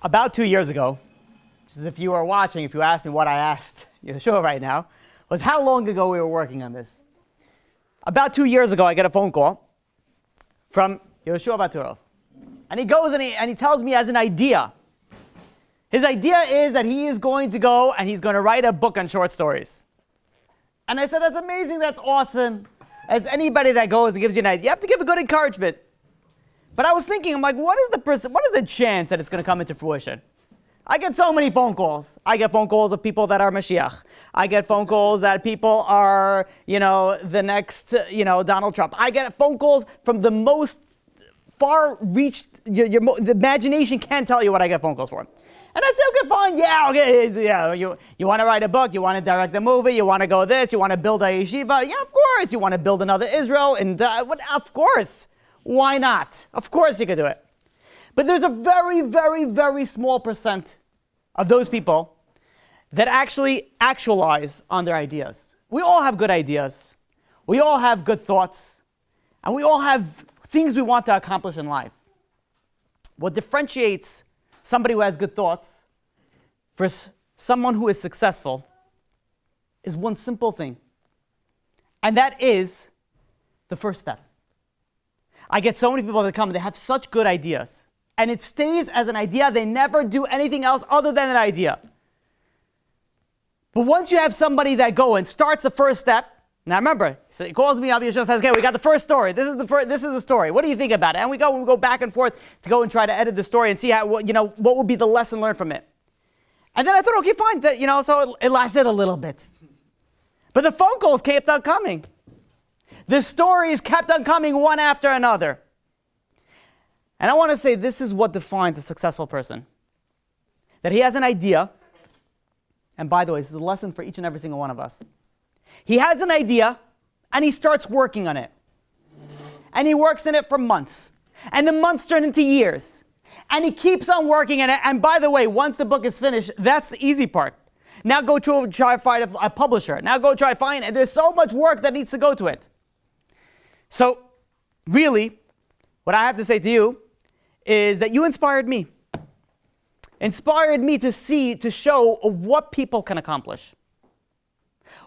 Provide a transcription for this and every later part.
About 2 years ago, which is if you are watching, if you asked me what I asked Yeshua right now, was how long ago we were working on this. About 2 years ago, I get a phone call from Yeshua Baturov. And he goes and he tells me as an idea. His idea is that he is going to go and he's going to write a book on short stories. And I said, that's amazing, that's awesome. As anybody that goes and gives you an idea, you have to give a good encouragement. But I was thinking, I'm like, what is the chance that it's going to come into fruition? I get so many phone calls. I get phone calls of people that are Mashiach. I get phone calls that people are, the next, Donald Trump. I get phone calls from the most far-reached, the imagination can't tell you what I get phone calls for. And I say, okay, fine, you want to write a book, you want to direct a movie, you want to go this, you want to build a yeshiva, yeah, of course, you want to build another Israel, and of course, why not? Of course you could do it. But there's a very, very, very small percent of those people that actually actualize on their ideas. We all have good ideas, we all have good thoughts, and we all have things we want to accomplish in life. What differentiates somebody who has good thoughts for someone who is successful is one simple thing. And that is the first step. I get so many people that come and they have such good ideas. And it stays as an idea. They never do anything else other than an idea. But once you have somebody that goes and starts the first step, now remember, he calls me up, he just says, okay, we got the first story. This is the story. What do you think about it? And we go back and forth to go and try to edit the story and see how, what would be the lesson learned from it. And then I thought, okay, fine, so it lasted a little bit. But the phone calls kept on coming. The stories kept on coming one after another. And I want to say this is what defines a successful person. That he has an idea, and by the way, this is a lesson for each and every single one of us. He has an idea, and he starts working on it. And he works on it for months. And the months turn into years. And he keeps on working on it. And by the way, once the book is finished, that's the easy part. Now go try to find a publisher. Now go try to find it. There's so much work that needs to go to it. So, really, what I have to say to you is that you inspired me. Inspired me to show of what people can accomplish.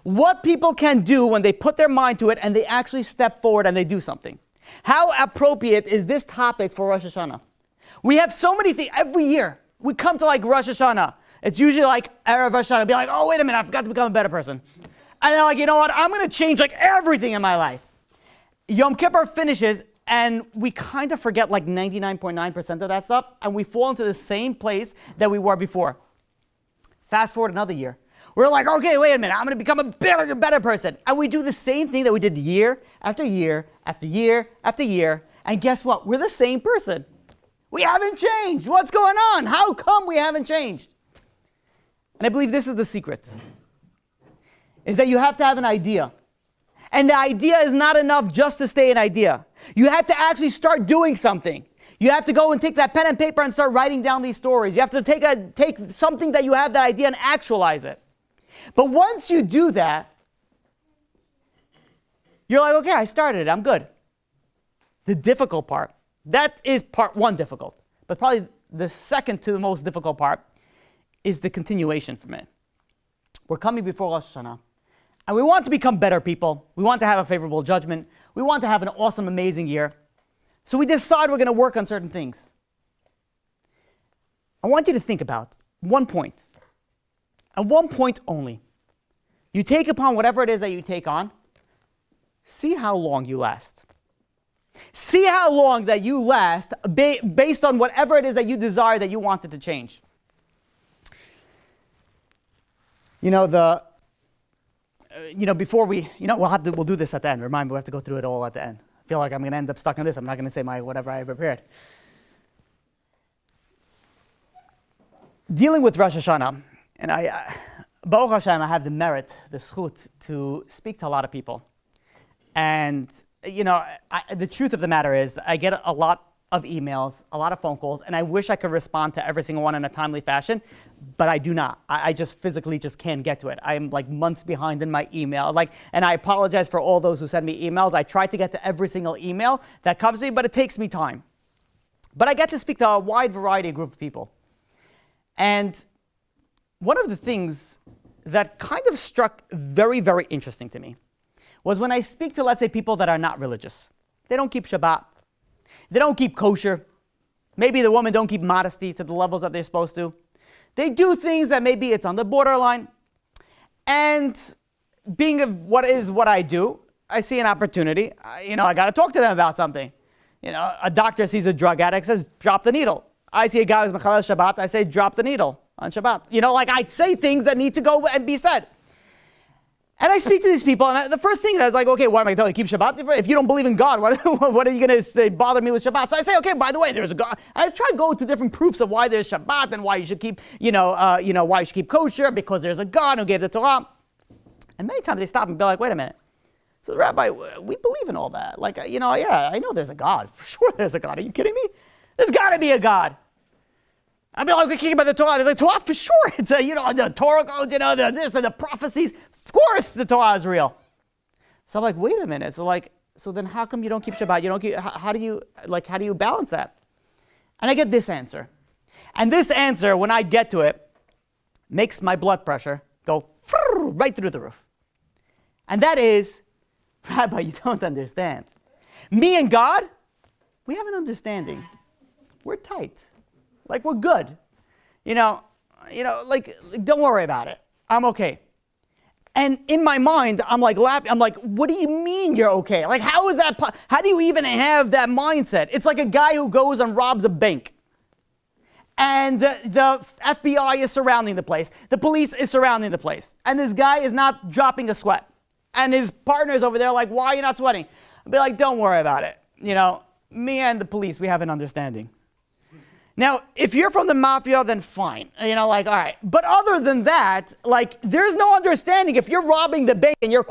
What people can do when they put their mind to it and they actually step forward and they do something. How appropriate is this topic for Rosh Hashana? We have so many things every year. We come to like Rosh Hashana. It's usually like Erev Rosh Hashana. Be like, oh, wait a minute, I forgot to become a better person. And they're like, you know what? I'm going to change like everything in my life. Yom Kippur finishes and we kind of forget like 99.9% of that stuff. And we fall into the same place that we were before. Fast forward another year. We're like, okay, wait a minute, I'm going to become a better person. And we do the same thing that we did year after year after year after year. And guess what? We're the same person. We haven't changed. What's going on? How come we haven't changed? And I believe this is the secret. Is that you have to have an idea. And the idea is not enough just to stay an idea. You have to actually start doing something. You have to go and take that pen and paper and start writing down these stories. You have to take something that you have, that idea, and actualize it. But once you do that, you're like, okay, I started it, I'm good. The difficult part, that is part one difficult, but probably the second to the most difficult part is the continuation from it. We're coming before Rosh Hashana, and we want to become better people. We want to have a favorable judgment. We want to have an awesome, amazing year. So we decide we're going to work on certain things. I want you to think about one point. And one point only. You take upon whatever it is that you take on. See how long you last. See how long that you last based on whatever it is that you desire, that you wanted to change. Before we'll do this at the end. Remind me, we have to go through it all at the end. I feel like I'm going to end up stuck on this. I'm not going to say whatever I prepared. Dealing with Rosh Hashana, and Baruch Hashem, I have the merit, the zchut, to speak to a lot of people. And, the truth of the matter is, I get a lot of emails, a lot of phone calls, and I wish I could respond to every single one in a timely fashion, but I do not. I just physically just can't get to it. I'm like months behind in my email. And I apologize for all those who send me emails. I try to get to every single email that comes to me, but it takes me time. But I get to speak to a wide variety of group of people. And one of the things that kind of struck very, very interesting to me was when I speak to, let's say, people that are not religious. They don't keep Shabbat. They don't keep kosher. Maybe the women don't keep modesty to the levels that they're supposed to. They do things that maybe it's on the borderline. And being what I do, I see an opportunity. I got to talk to them about something. A doctor sees a drug addict, says, drop the needle. I see a guy who's Mechalel Shabbat, I say, drop the needle on Shabbat. I say things that need to go and be said. And I speak to these people, and the first thing is like, okay, what am I telling you? Keep Shabbat? If you don't believe in God, what are you going to say, bother me with Shabbat? So I say, okay, by the way, there's a God. I try to go to different proofs of why there's Shabbat and why you should keep, why you should keep kosher, because there's a God who gave the Torah. And many times they stop and be like, wait a minute. So the rabbi, we believe in all that. Yeah, I know there's a God. For sure there's a God. Are you kidding me? There's got to be a God. I'd be like, we keep about the Torah. There's like, Torah for sure. It's the Torah codes, the this and the prophecies. Of course the Torah is real. So I'm like, wait a minute. So then how come you don't keep Shabbat? You don't keep, how do you balance that? And I get this answer. And this answer, when I get to it, makes my blood pressure go right through the roof. And that is, Rabbi, you don't understand. Me and God, we have an understanding. We're tight. We're good. Don't worry about it. I'm okay. And in my mind, I'm like laughing. I'm like, what do you mean you're okay? How is that? How do you even have that mindset? It's like a guy who goes and robs a bank. And the FBI is surrounding the place. The police is surrounding the place. And this guy is not dropping a sweat. And his partner's over there like, why are you not sweating? I'll be like, don't worry about it. Me and the police, we have an understanding. Now, if you're from the mafia, then fine. All right. But other than that, there's no understanding. If you're robbing the bank and you're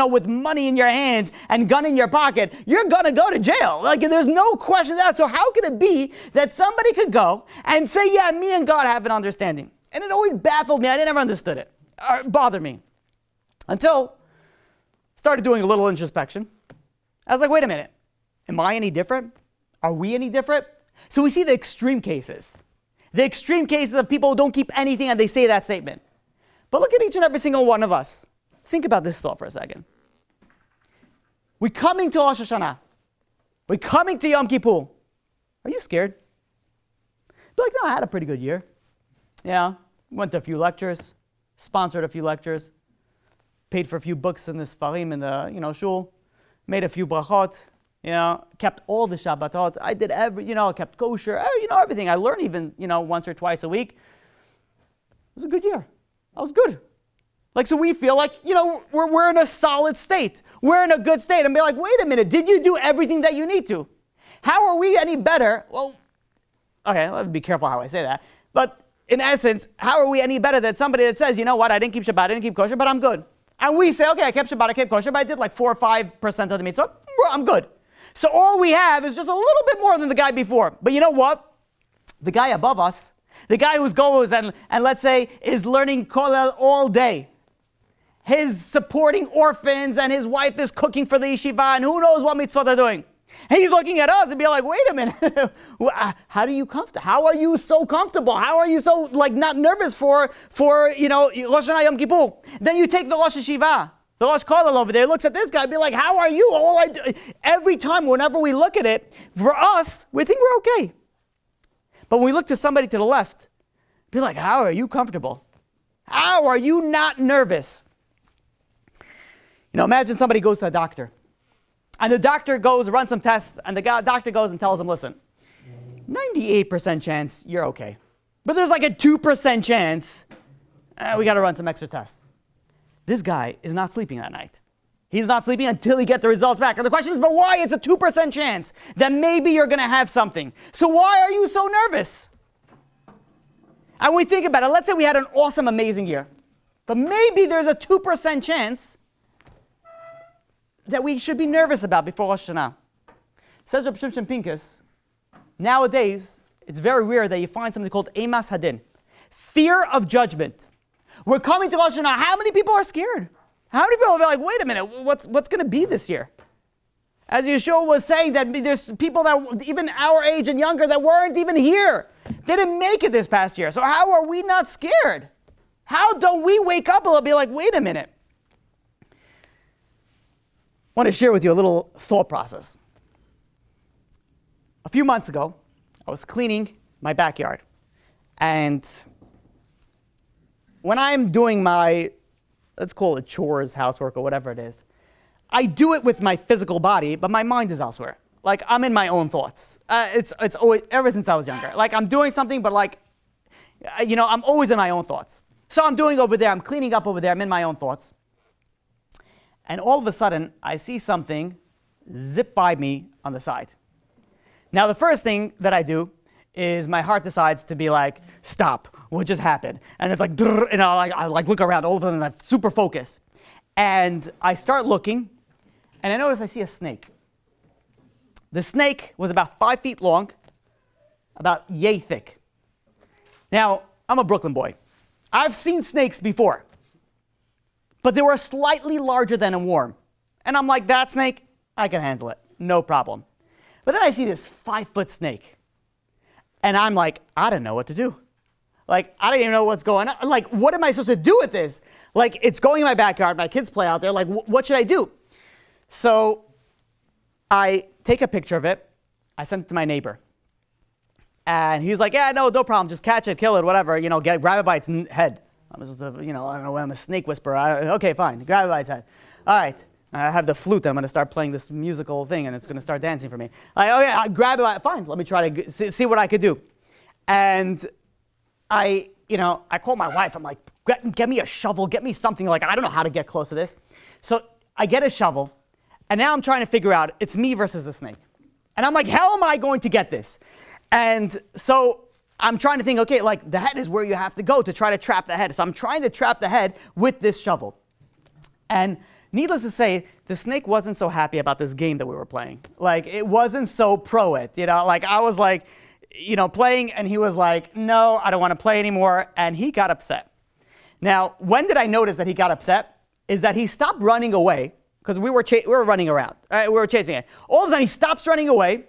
with money in your hands and gun in your pocket, you're going to go to jail. There's no question that. So how can it be that somebody could go and say, yeah, me and God have an understanding? And it always baffled me. I never understood it. Or bothered me. Until I started doing a little introspection. I was like, wait a minute. Am I any different? Are we any different? So we see the extreme cases. The extreme cases of people who don't keep anything and they say that statement. But look at each and every single one of us. Think about this thought for a second. We're coming to Rosh Hashana. We're coming to Yom Kippur. Are you scared? Be like, no, I had a pretty good year. Went to a few lectures, sponsored a few lectures, paid for a few books in the Sfarim in the, shul, made a few brachot. Kept all the Shabbatot. I did kept kosher, everything. I learned even, once or twice a week. It was a good year. I was good. So we feel like, we're in a solid state. We're in a good state. And be like, wait a minute, did you do everything that you need to? How are we any better? Well, okay, let me be careful how I say that. But in essence, how are we any better than somebody that says, you know what, I didn't keep Shabbat, I didn't keep kosher, but I'm good. And we say, okay, I kept Shabbat, I kept kosher, but I did 4 or 5% of the mitzvah. I'm good. So all we have is just a little bit more than the guy before. But you know what? The guy above us, the guy who goes and let's say is learning kollel all day, he's supporting orphans and his wife is cooking for the yeshiva and who knows what mitzvah they're doing. And he's looking at us and be like, wait a minute, how are you so comfortable? How are you so not nervous for Rosh Hashanah Yom Kippur? Then you take the Rosh Yeshiva. The Rosh Kollel over there looks at this guy and be like, how are you? Every time, whenever we look at it, for us, we think we're okay. But when we look to somebody to the left, be like, how are you comfortable? How are you not nervous? Imagine somebody goes to a doctor. And the doctor goes, runs some tests, and the doctor goes and tells him, listen, 98% chance you're okay. But there's a 2% chance we got to run some extra tests. This guy is not sleeping that night. He's not sleeping until he gets the results back. And the question is, but why? It's a 2% chance that maybe you're going to have something. So why are you so nervous? And when we think about it, let's say we had an awesome, amazing year. But maybe there's a 2% chance that we should be nervous about before Rosh Hashanah. Says Reb Shimshon Pincus, nowadays, it's very rare that you find something called Emas Hadin, fear of judgment. We're coming to Rosh Hashanah. How many people are scared? How many people will be like, wait a minute, what's going to be this year? As Yeshua was saying, that there's people that even our age and younger that weren't even here. They didn't make it this past year. So how are we not scared? How don't we wake up and be like, wait a minute. I want to share with you a little thought process. A few months ago, I was cleaning my backyard. And when I'm doing my, let's call it chores, housework, or whatever it is, I do it with my physical body, but my mind is elsewhere. Like, I'm in my own thoughts. It's always, ever since I was younger. Like, I'm doing something, but like, I'm always in my own thoughts. So I'm doing over there, I'm cleaning up over there, I'm in my own thoughts. And all of a sudden, I see something zip by me on the side. Now, the first thing that I do is my heart decides to be like, stop, what just happened? And it's like, and I look around, all of a sudden I'm super focused. And I start looking, and I notice I see a snake. The snake was about 5 feet long, about yay thick. Now, I'm a Brooklyn boy. I've seen snakes before, but they were slightly larger than a worm. And I'm like, that snake, I can handle it, no problem. But then I see this 5-foot snake, and I'm like, I don't know what to do. Like, I don't even know what's going on. Like, what am I supposed to do with this? Like, it's going in my backyard, my kids play out there, like, what should I do? So I take a picture of it, I send it to my neighbor. And he's like, yeah, no problem, just catch it, kill it, whatever, grab it by its head. I'm supposed to, I don't know, I'm a snake whisperer. Okay, fine, grab it by its head. All right, I have the flute, I'm going to start playing this musical thing, and it's going to start dancing for me. Like, okay, I grab it by, fine, let me try to see what I could do. And I call my wife, I'm like, get me a shovel, get me something, like, I don't know how to get close to this. So I get a shovel, and now I'm trying to figure out, it's me versus the snake. And I'm like, how am I going to get this? And so I'm trying to think, okay, like, the head is where you have to go to try to trap the head. So I'm trying to trap the head with this shovel. And needless to say, the snake wasn't so happy about this game that we were playing. Like, it wasn't so pro it, like, I was like, playing, and he was like, no, I don't want to play anymore, and he got upset. Now, when did I notice that he got upset? Is that he stopped running away, because we were running around, right? We were chasing it. All of a sudden, he stops running away,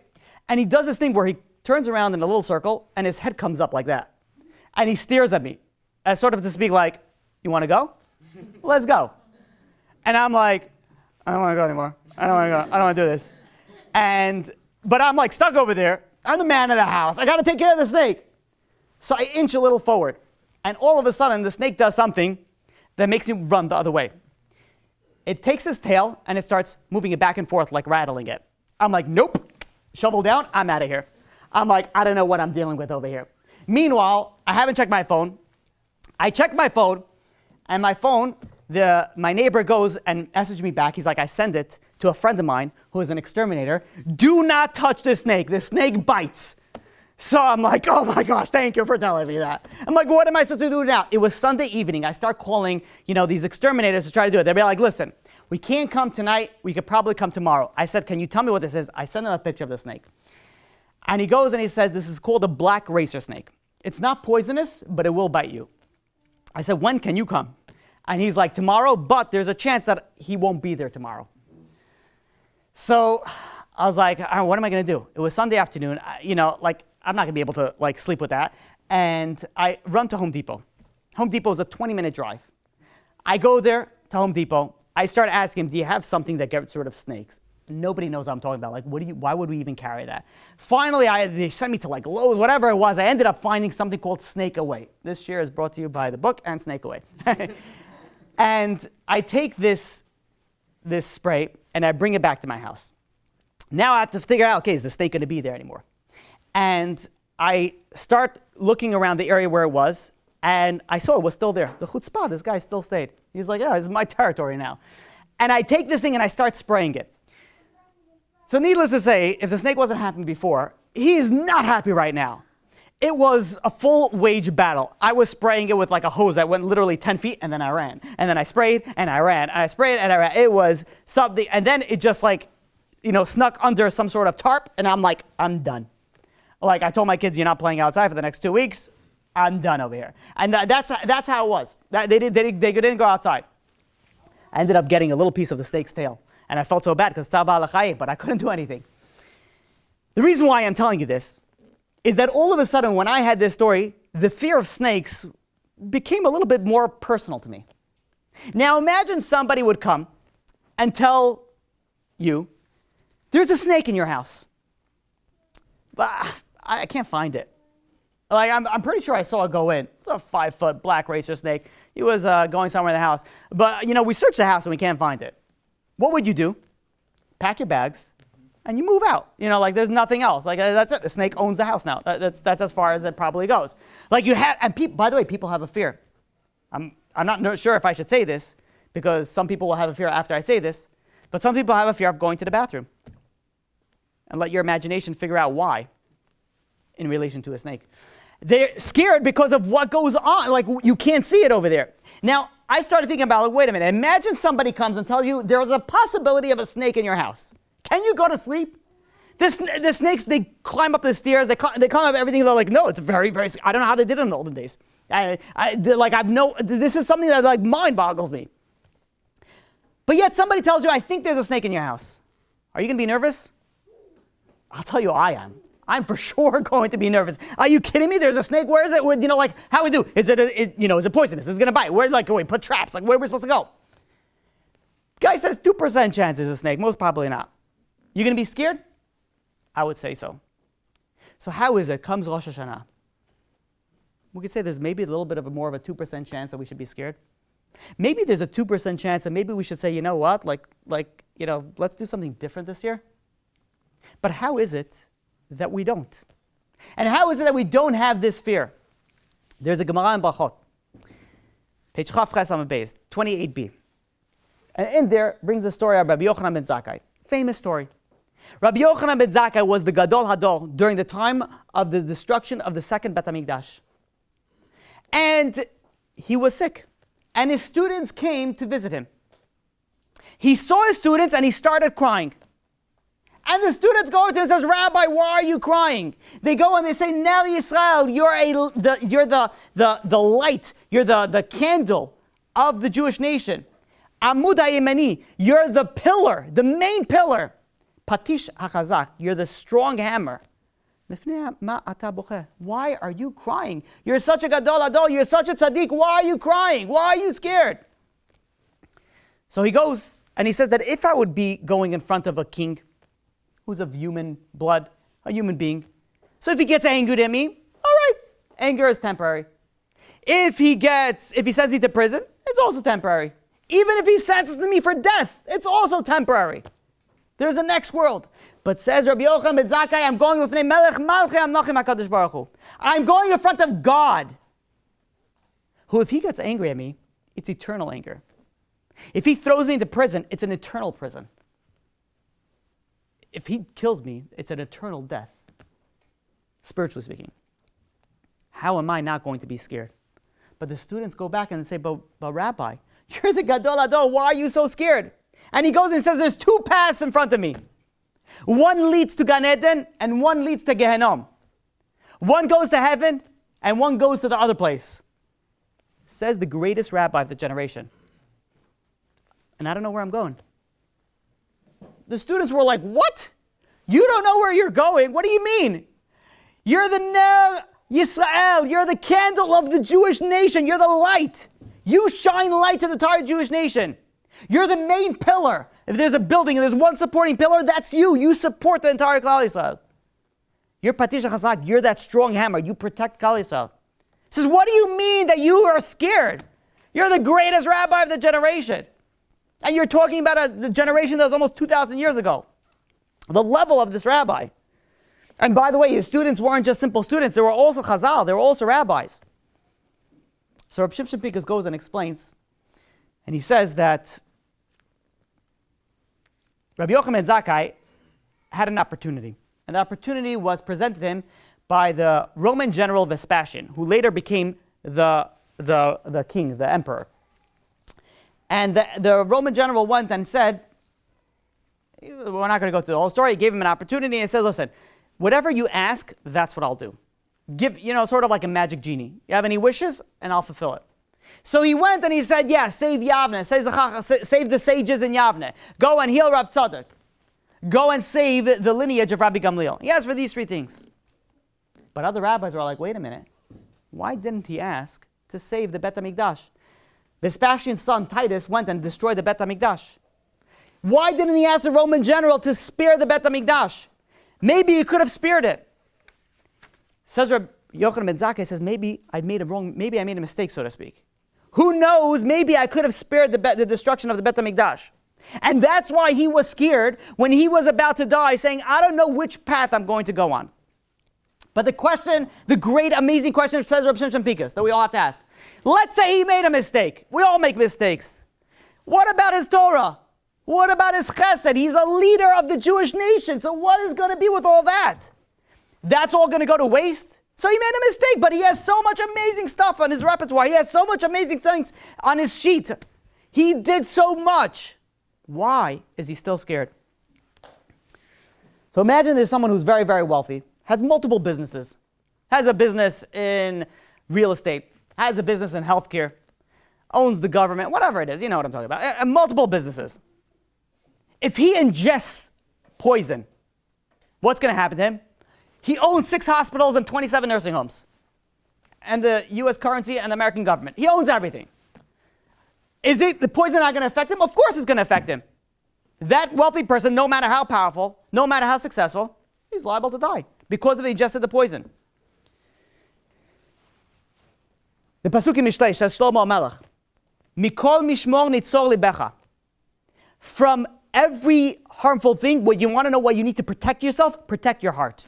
and he does this thing where he turns around in a little circle, and his head comes up like that. And he stares at me, as sort of to speak like, you want to go? Let's go. And I'm like, I don't want to go anymore. I don't want to go. I don't want to do this. But I'm like stuck over there. I'm the man of the house. I got to take care of the snake. So I inch a little forward. And all of a sudden, the snake does something that makes me run the other way. It takes his tail, and it starts moving it back and forth, like rattling it. I'm like, nope. Shovel down. I'm out of here. I'm like, I don't know what I'm dealing with over here. Meanwhile, I haven't checked my phone. I check my phone, and my phone, my neighbor goes and messages me back. He's like, I send it to a friend of mine who is an exterminator. Do not touch this snake. The snake bites. So I'm like, oh my gosh, thank you for telling me that. I'm like, what am I supposed to do now? It was Sunday evening. I start calling, these exterminators to try to do it. They'll be like, listen, we can't come tonight. We could probably come tomorrow. I said, can you tell me what this is? I sent him a picture of the snake. And he goes and he says, this is called a black racer snake. It's not poisonous, but it will bite you. I said, when can you come? And he's like, tomorrow, but there's a chance that he won't be there tomorrow. So I was like, what am I going to do? It was Sunday afternoon. I'm not going to be able to sleep with that. And I run to Home Depot. Home Depot is a 20-minute drive. I go there to Home Depot. I start asking him, do you have something that gets rid of snakes? Nobody knows what I'm talking about. Like, why would we even carry that? Finally, they sent me to Lowe's, whatever it was. I ended up finding something called Snake Away. This share is brought to you by the book and Snake Away. And I take this spray and I bring it back to my house. Now I have to figure out, okay, is the snake going to be there anymore? And I start looking around the area where it was, and I saw it was still there. The chutzpah, this guy still stayed. He's like, yeah, this is my territory now. And I take this thing and I start spraying it. So needless to say, if the snake wasn't happy before, he is not happy right now. It was a full wage battle. I was spraying it with a hose that went literally 10 feet, and then I ran. And then I sprayed, and I ran. And I sprayed, and I ran. It was something. And then it just snuck under some sort of tarp, and I'm like, I'm done. I told my kids, you're not playing outside for the next 2 weeks. I'm done over here. And that's how it was. They didn't go outside. I ended up getting a little piece of the snake's tail. And I felt so bad because tzava l'chayim, but I couldn't do anything. The reason why I'm telling you this is that all of a sudden when I had this story, the fear of snakes became a little bit more personal to me. Now imagine somebody would come and tell you, there's a snake in your house. But I can't find it. Like I'm pretty sure I saw it go in. It's a 5-foot black racer snake. He was going somewhere in the house. But we searched the house and we can't find it. What would you do? Pack your bags and you move out. There's nothing else. That's it. The snake owns the house now. That's as far as it probably goes. By the way, people have a fear. I'm not sure if I should say this because some people will have a fear after I say this, but some people have a fear of going to the bathroom. And let your imagination figure out why in relation to a snake. They're scared because of what goes on. You can't see it over there. Now, I started thinking about, wait a minute. Imagine somebody comes and tells you there's a possibility of a snake in your house. Can you go to sleep? The snakes, they climb up the stairs. They climb up everything. They're like, no, it's very, very, I don't know how they did it in the olden days. This is something that mind boggles me. But yet somebody tells you, I think there's a snake in your house. Are you going to be nervous? I'll tell you I am. I'm for sure going to be nervous. Are you kidding me? There's a snake. Where is it? How we do? Is it poisonous? Is it going to bite? Where, we put traps? Where are we supposed to go? Guy says 2% chance there's a snake. Most probably not. You going to be scared? I would say so. So how is it? Comes Rosh Hashana. We could say there's maybe a little bit of more of a 2% chance that we should be scared. Maybe there's a 2% chance that maybe we should say, you know what? Let's do something different this year. But how is it that we don't? And how is it that we don't have this fear? There's a Gemara in Brachot, page Chaf Ches Amud Beis, 28b. And in there brings the story of Rabbi Yochanan ben Zakkai. Famous story. Rabbi Yochanan ben Zakkai was the Gadol Hador during the time of the destruction of the second Bet HaMikdash. And he was sick. And his students came to visit him. He saw his students and he started crying. And the students go to him and says, Rabbi, why are you crying? They go and they say, Ner Yisrael, you're the light, you're the candle of the Jewish nation. Amud HaYemani, you're the pillar, the main pillar. Patish HaChazak, you're the strong hammer. Why are you crying? You're such a Gadol Hador, you're such a tzaddik. Why are you crying? Why are you scared? So he goes and he says that if I would be going in front of a king who's of human blood, a human being, so if he gets angry at me, all right, anger is temporary. If he sends me to prison, it's also temporary. Even if he sentences me for death, it's also temporary. There's a next world. But says Rabbi Yochanan ben Zakkai, I'm going with Melech Malchei Amlachim HaKadosh Baruch Hu. I'm going in front of God, who if he gets angry at me, it's eternal anger. If he throws me into prison, it's an eternal prison. If he kills me, it's an eternal death, spiritually speaking. How am I not going to be scared? But the students go back and say, but Rabbi, you're the Gadol Hador, why are you so scared? And he goes and says, there's two paths in front of me. One leads to Gan Eden and one leads to Gehenom. One goes to heaven and one goes to the other place. Says the greatest rabbi of the generation. And I don't know where I'm going. The students were like, what? You don't know where you're going? What do you mean? You're the Ner Yisrael. You're the candle of the Jewish nation. You're the light. You shine light to the entire Jewish nation. You're the main pillar. If there's a building and there's one supporting pillar, that's you. You support the entire Klal Yisrael. You're Patish HaChazak. You're that strong hammer. You protect Klal Yisrael. He says, what do you mean that you are scared? You're the greatest rabbi of the generation. And you're talking about the generation that was almost 2,000 years ago. The level of this rabbi. And by the way, his students weren't just simple students. They were also Chazal. They were also rabbis. So Reb Shimshon Pincus goes and explains. And he says that Rabbi Yochanan ben Zakkai had an opportunity. And the opportunity was presented to him by the Roman general Vespasian, who later became the king, the emperor. And the Roman general went and said, we're not going to go through the whole story. He gave him an opportunity and said, listen, whatever you ask, that's what I'll do. Give, sort of like a magic genie. You have any wishes, and I'll fulfill it. So he went and he said, yeah, save Yavne, save the sages in Yavne. Go and heal Rav Tzadok. Go and save the lineage of Rabbi Gamliel. He asked for these three things. But other rabbis were like, wait a minute. Why didn't he ask to save the Bet HaMikdash? Vespasian's son Titus went and destroyed the Bet HaMikdash. Why didn't he ask the Roman general to spare the Bet HaMikdash? Maybe he could have spared it. Says Rabbi Yochanan ben Zakkai, says, maybe I made a mistake, so to speak. Who knows, maybe I could have spared the destruction of the Bet HaMikdash. And that's why he was scared when he was about to die, saying, I don't know which path I'm going to go on. But the question, the great, amazing question, says Reb Shimshon Pincus, that we all have to ask. Let's say he made a mistake. We all make mistakes. What about his Torah? What about his chesed? He's a leader of the Jewish nation. So what is going to be with all that? That's all going to go to waste? So he made a mistake, but he has so much amazing stuff on his repertoire. He has so much amazing things on his sheet. He did so much. Why is he still scared? So imagine there's someone who's very, very wealthy, has multiple businesses, has a business in real estate, has a business in healthcare, owns the government, whatever it is, you know what I'm talking about, multiple businesses. If he ingests poison, what's going to happen to him? He owns 6 hospitals and 27 nursing homes, and the U.S. currency and the American government. He owns everything. Is it the poison not going to affect him? Of course it's going to affect him. That wealthy person, no matter how powerful, no matter how successful, he's liable to die because they ingested the poison. The Pasuk in Mishlei says, Shlomo HaMelech, Mikol mishmor nitzor libecha. From every harmful thing, what you want to know why you need to protect yourself, protect your heart.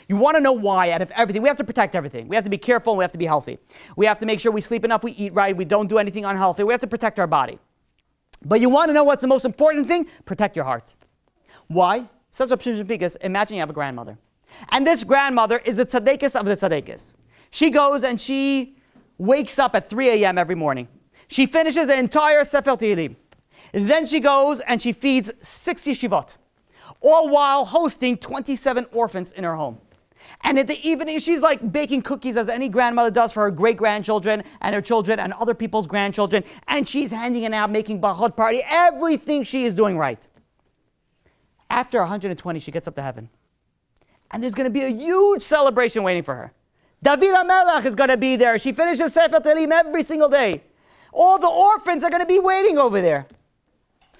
You want to know why out of everything. We have to protect everything. We have to be careful and we have to be healthy. We have to make sure we sleep enough, we eat right, we don't do anything unhealthy. We have to protect our body. But you want to know what's the most important thing? Protect your heart. Why? Says Reb Shimshon Pincus, imagine you have a grandmother. And this grandmother is the tzaddikus of the tzaddikis. She goes and she wakes up at 3 a.m. every morning. She finishes the entire Sefer Tehillim. Then she goes and she feeds 6 yeshivot, all while hosting 27 orphans in her home. And in the evening, she's like baking cookies as any grandmother does for her great-grandchildren and her children and other people's grandchildren. And she's handing it out, making brachot party, everything she is doing right. After 120, she gets up to heaven. And there's going to be a huge celebration waiting for her. David HaMelech is going to be there. She finishes Sefer Tehillim every single day. All the orphans are going to be waiting over there.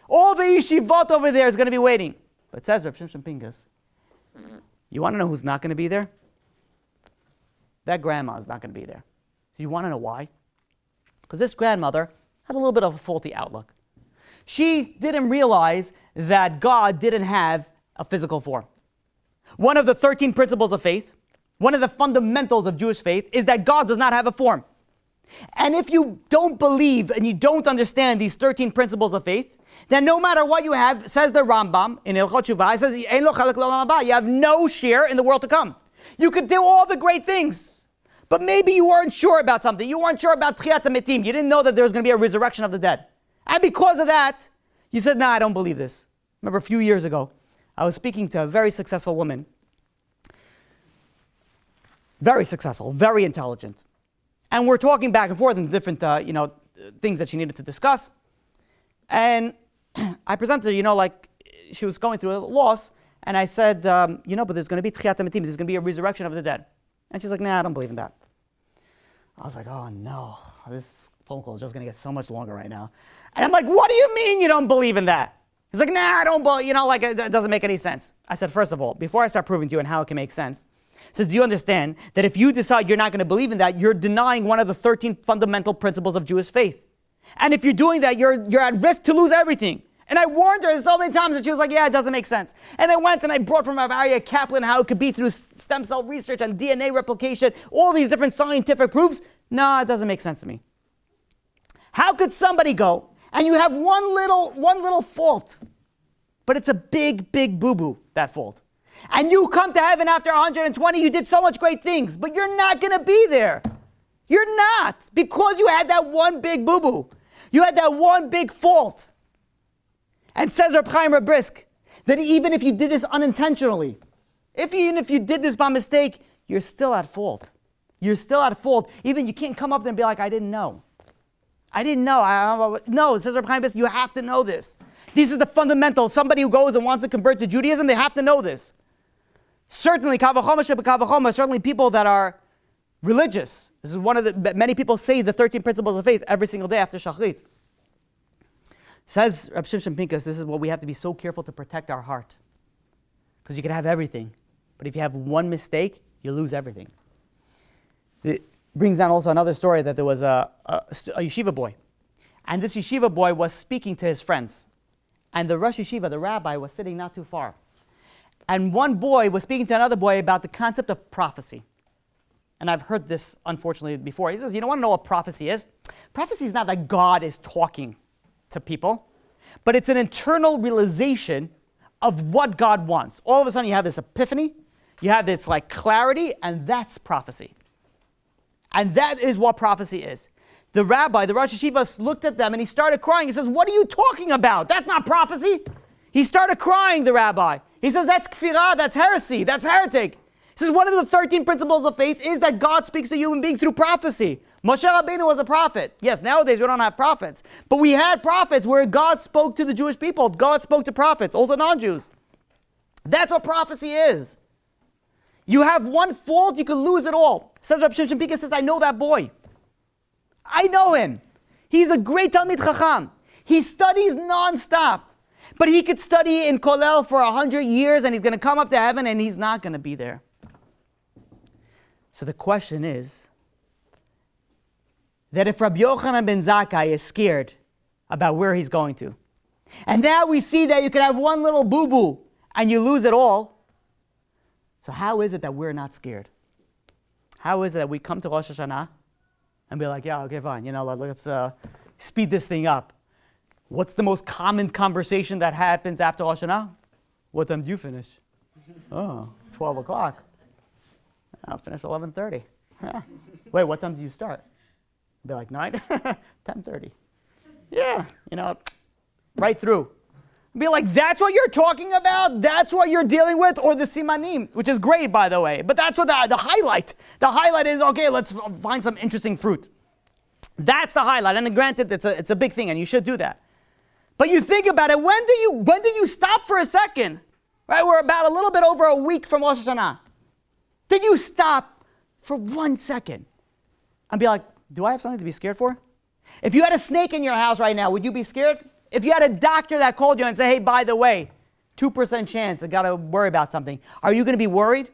All the yeshivot over there is going to be waiting. But it says Reb Shimshon Pincus, you want to know who's not going to be there? That grandma is not going to be there. So you want to know why? Because this grandmother had a little bit of a faulty outlook. She didn't realize that God didn't have a physical form. One of the 13 principles of faith, one of the fundamentals of Jewish faith, is that God does not have a form. And if you don't believe and you don't understand these 13 principles of faith, then no matter what you have, says the Rambam in Hilchot Shuvah, it says, "Ein lo chalek l'olam haba." You have no share in the world to come. You could do all the great things, but maybe you weren't sure about something. You weren't sure about Tchiyat HaMetim. You didn't know that there was going to be a resurrection of the dead. And because of that, you said, I don't believe this. Remember a few years ago, I was speaking to a very successful woman. Very successful, very intelligent. And we're talking back and forth in different, things that she needed to discuss. And I presented her, like she was going through a loss. And I said, but there's going to be Tchiyat HaMetim. There's going to be a resurrection of the dead. And she's like, I don't believe in that. I was like, oh no, this phone call is just going to get so much longer right now. And I'm like, what do you mean you don't believe in that? He's like, I don't believe, it doesn't make any sense. I said, first of all, before I start proving to you and how it can make sense, so do you understand that if you decide you're not going to believe in that, you're denying one of the 13 fundamental principles of Jewish faith. And if you're doing that, you're at risk to lose everything. And I warned her so many times, and she was like, it doesn't make sense. And I went and I brought from Aryeh Kaplan how it could be through stem cell research and DNA replication, all these different scientific proofs. No, it doesn't make sense to me. How could somebody go and you have one little fault, but it's a big, big boo-boo, that fault. And you come to heaven after 120, you did so much great things, but you're not going to be there. You're not, because you had that one big boo-boo. You had that one big fault. And says Reb Chaim Brisk that even if you did this unintentionally, even if you did this by mistake, you're still at fault. You're still at fault. Even you can't come up there and be like, I didn't know. I didn't know. No, it says Reb Chaim, you have to know this. This is the fundamentals. Somebody who goes and wants to convert to Judaism, they have to know this. Certainly, certainly people that are religious. This is one of the, many people say the 13 principles of faith every single day after Shachrit. Says Reb Shimshon Pinkus, this is what we have to be so careful to protect our heart. Because you can have everything, but if you have one mistake, you lose everything. It brings down also another story that there was a yeshiva boy. And this yeshiva boy was speaking to his friends. And the Rosh Yeshiva, the rabbi, was sitting not too far. And one boy was speaking to another boy about the concept of prophecy. And I've heard this, unfortunately, before. He says, you don't want to know what prophecy is? Prophecy is not that God is talking to people, but it's an internal realization of what God wants. All of a sudden, you have this epiphany, you have this like clarity, and that's prophecy. And that is what prophecy is. The rabbi, the Rosh Yeshiva, looked at them and he started crying. He says, what are you talking about? That's not prophecy. He started crying, the rabbi. He says, that's kfirah, that's heresy, that's heretic. He says, one of the 13 principles of faith is that God speaks to a human being through prophecy. Moshe Rabbeinu was a prophet. Yes, nowadays we don't have prophets. But we had prophets where God spoke to the Jewish people. God spoke to prophets, also non-Jews. That's what prophecy is. You have one fault, you can lose it all. Says Reb Shimshon Pinkus, says, I know that boy. I know him. He's a great Talmid Chacham. He studies non-stop. But he could study in Kollel for 100 years and he's going to come up to heaven and he's not going to be there. So the question is that if Rabbi Yochanan ben Zakkai is scared about where he's going to, and now we see that you can have one little boo-boo and you lose it all, so how is it that we're not scared? How is it that we come to Rosh Hashanah and be like, yeah, okay, fine, let's speed this thing up. What's the most common conversation that happens after Rosh Hashanah? What time do you finish? 12 o'clock. I'll finish 11:30. Yeah. Wait, what time do you start? Be like 9? 10:30. Yeah, right through. Be like, that's what you're talking about? That's what you're dealing with? Or the simanim, which is great, by the way. But that's what the highlight. The highlight is, okay, let's find some interesting fruit. That's the highlight. And granted, it's a big thing, and you should do that. But you think about it, when did you stop for a second? Right, we're about a little bit over a week from Rosh Hashanah. Did you stop for 1 second and be like, do I have something to be scared for? If you had a snake in your house right now, would you be scared? If you had a doctor that called you and said, hey, by the way, 2% chance, I got to worry about something, are you going to be worried?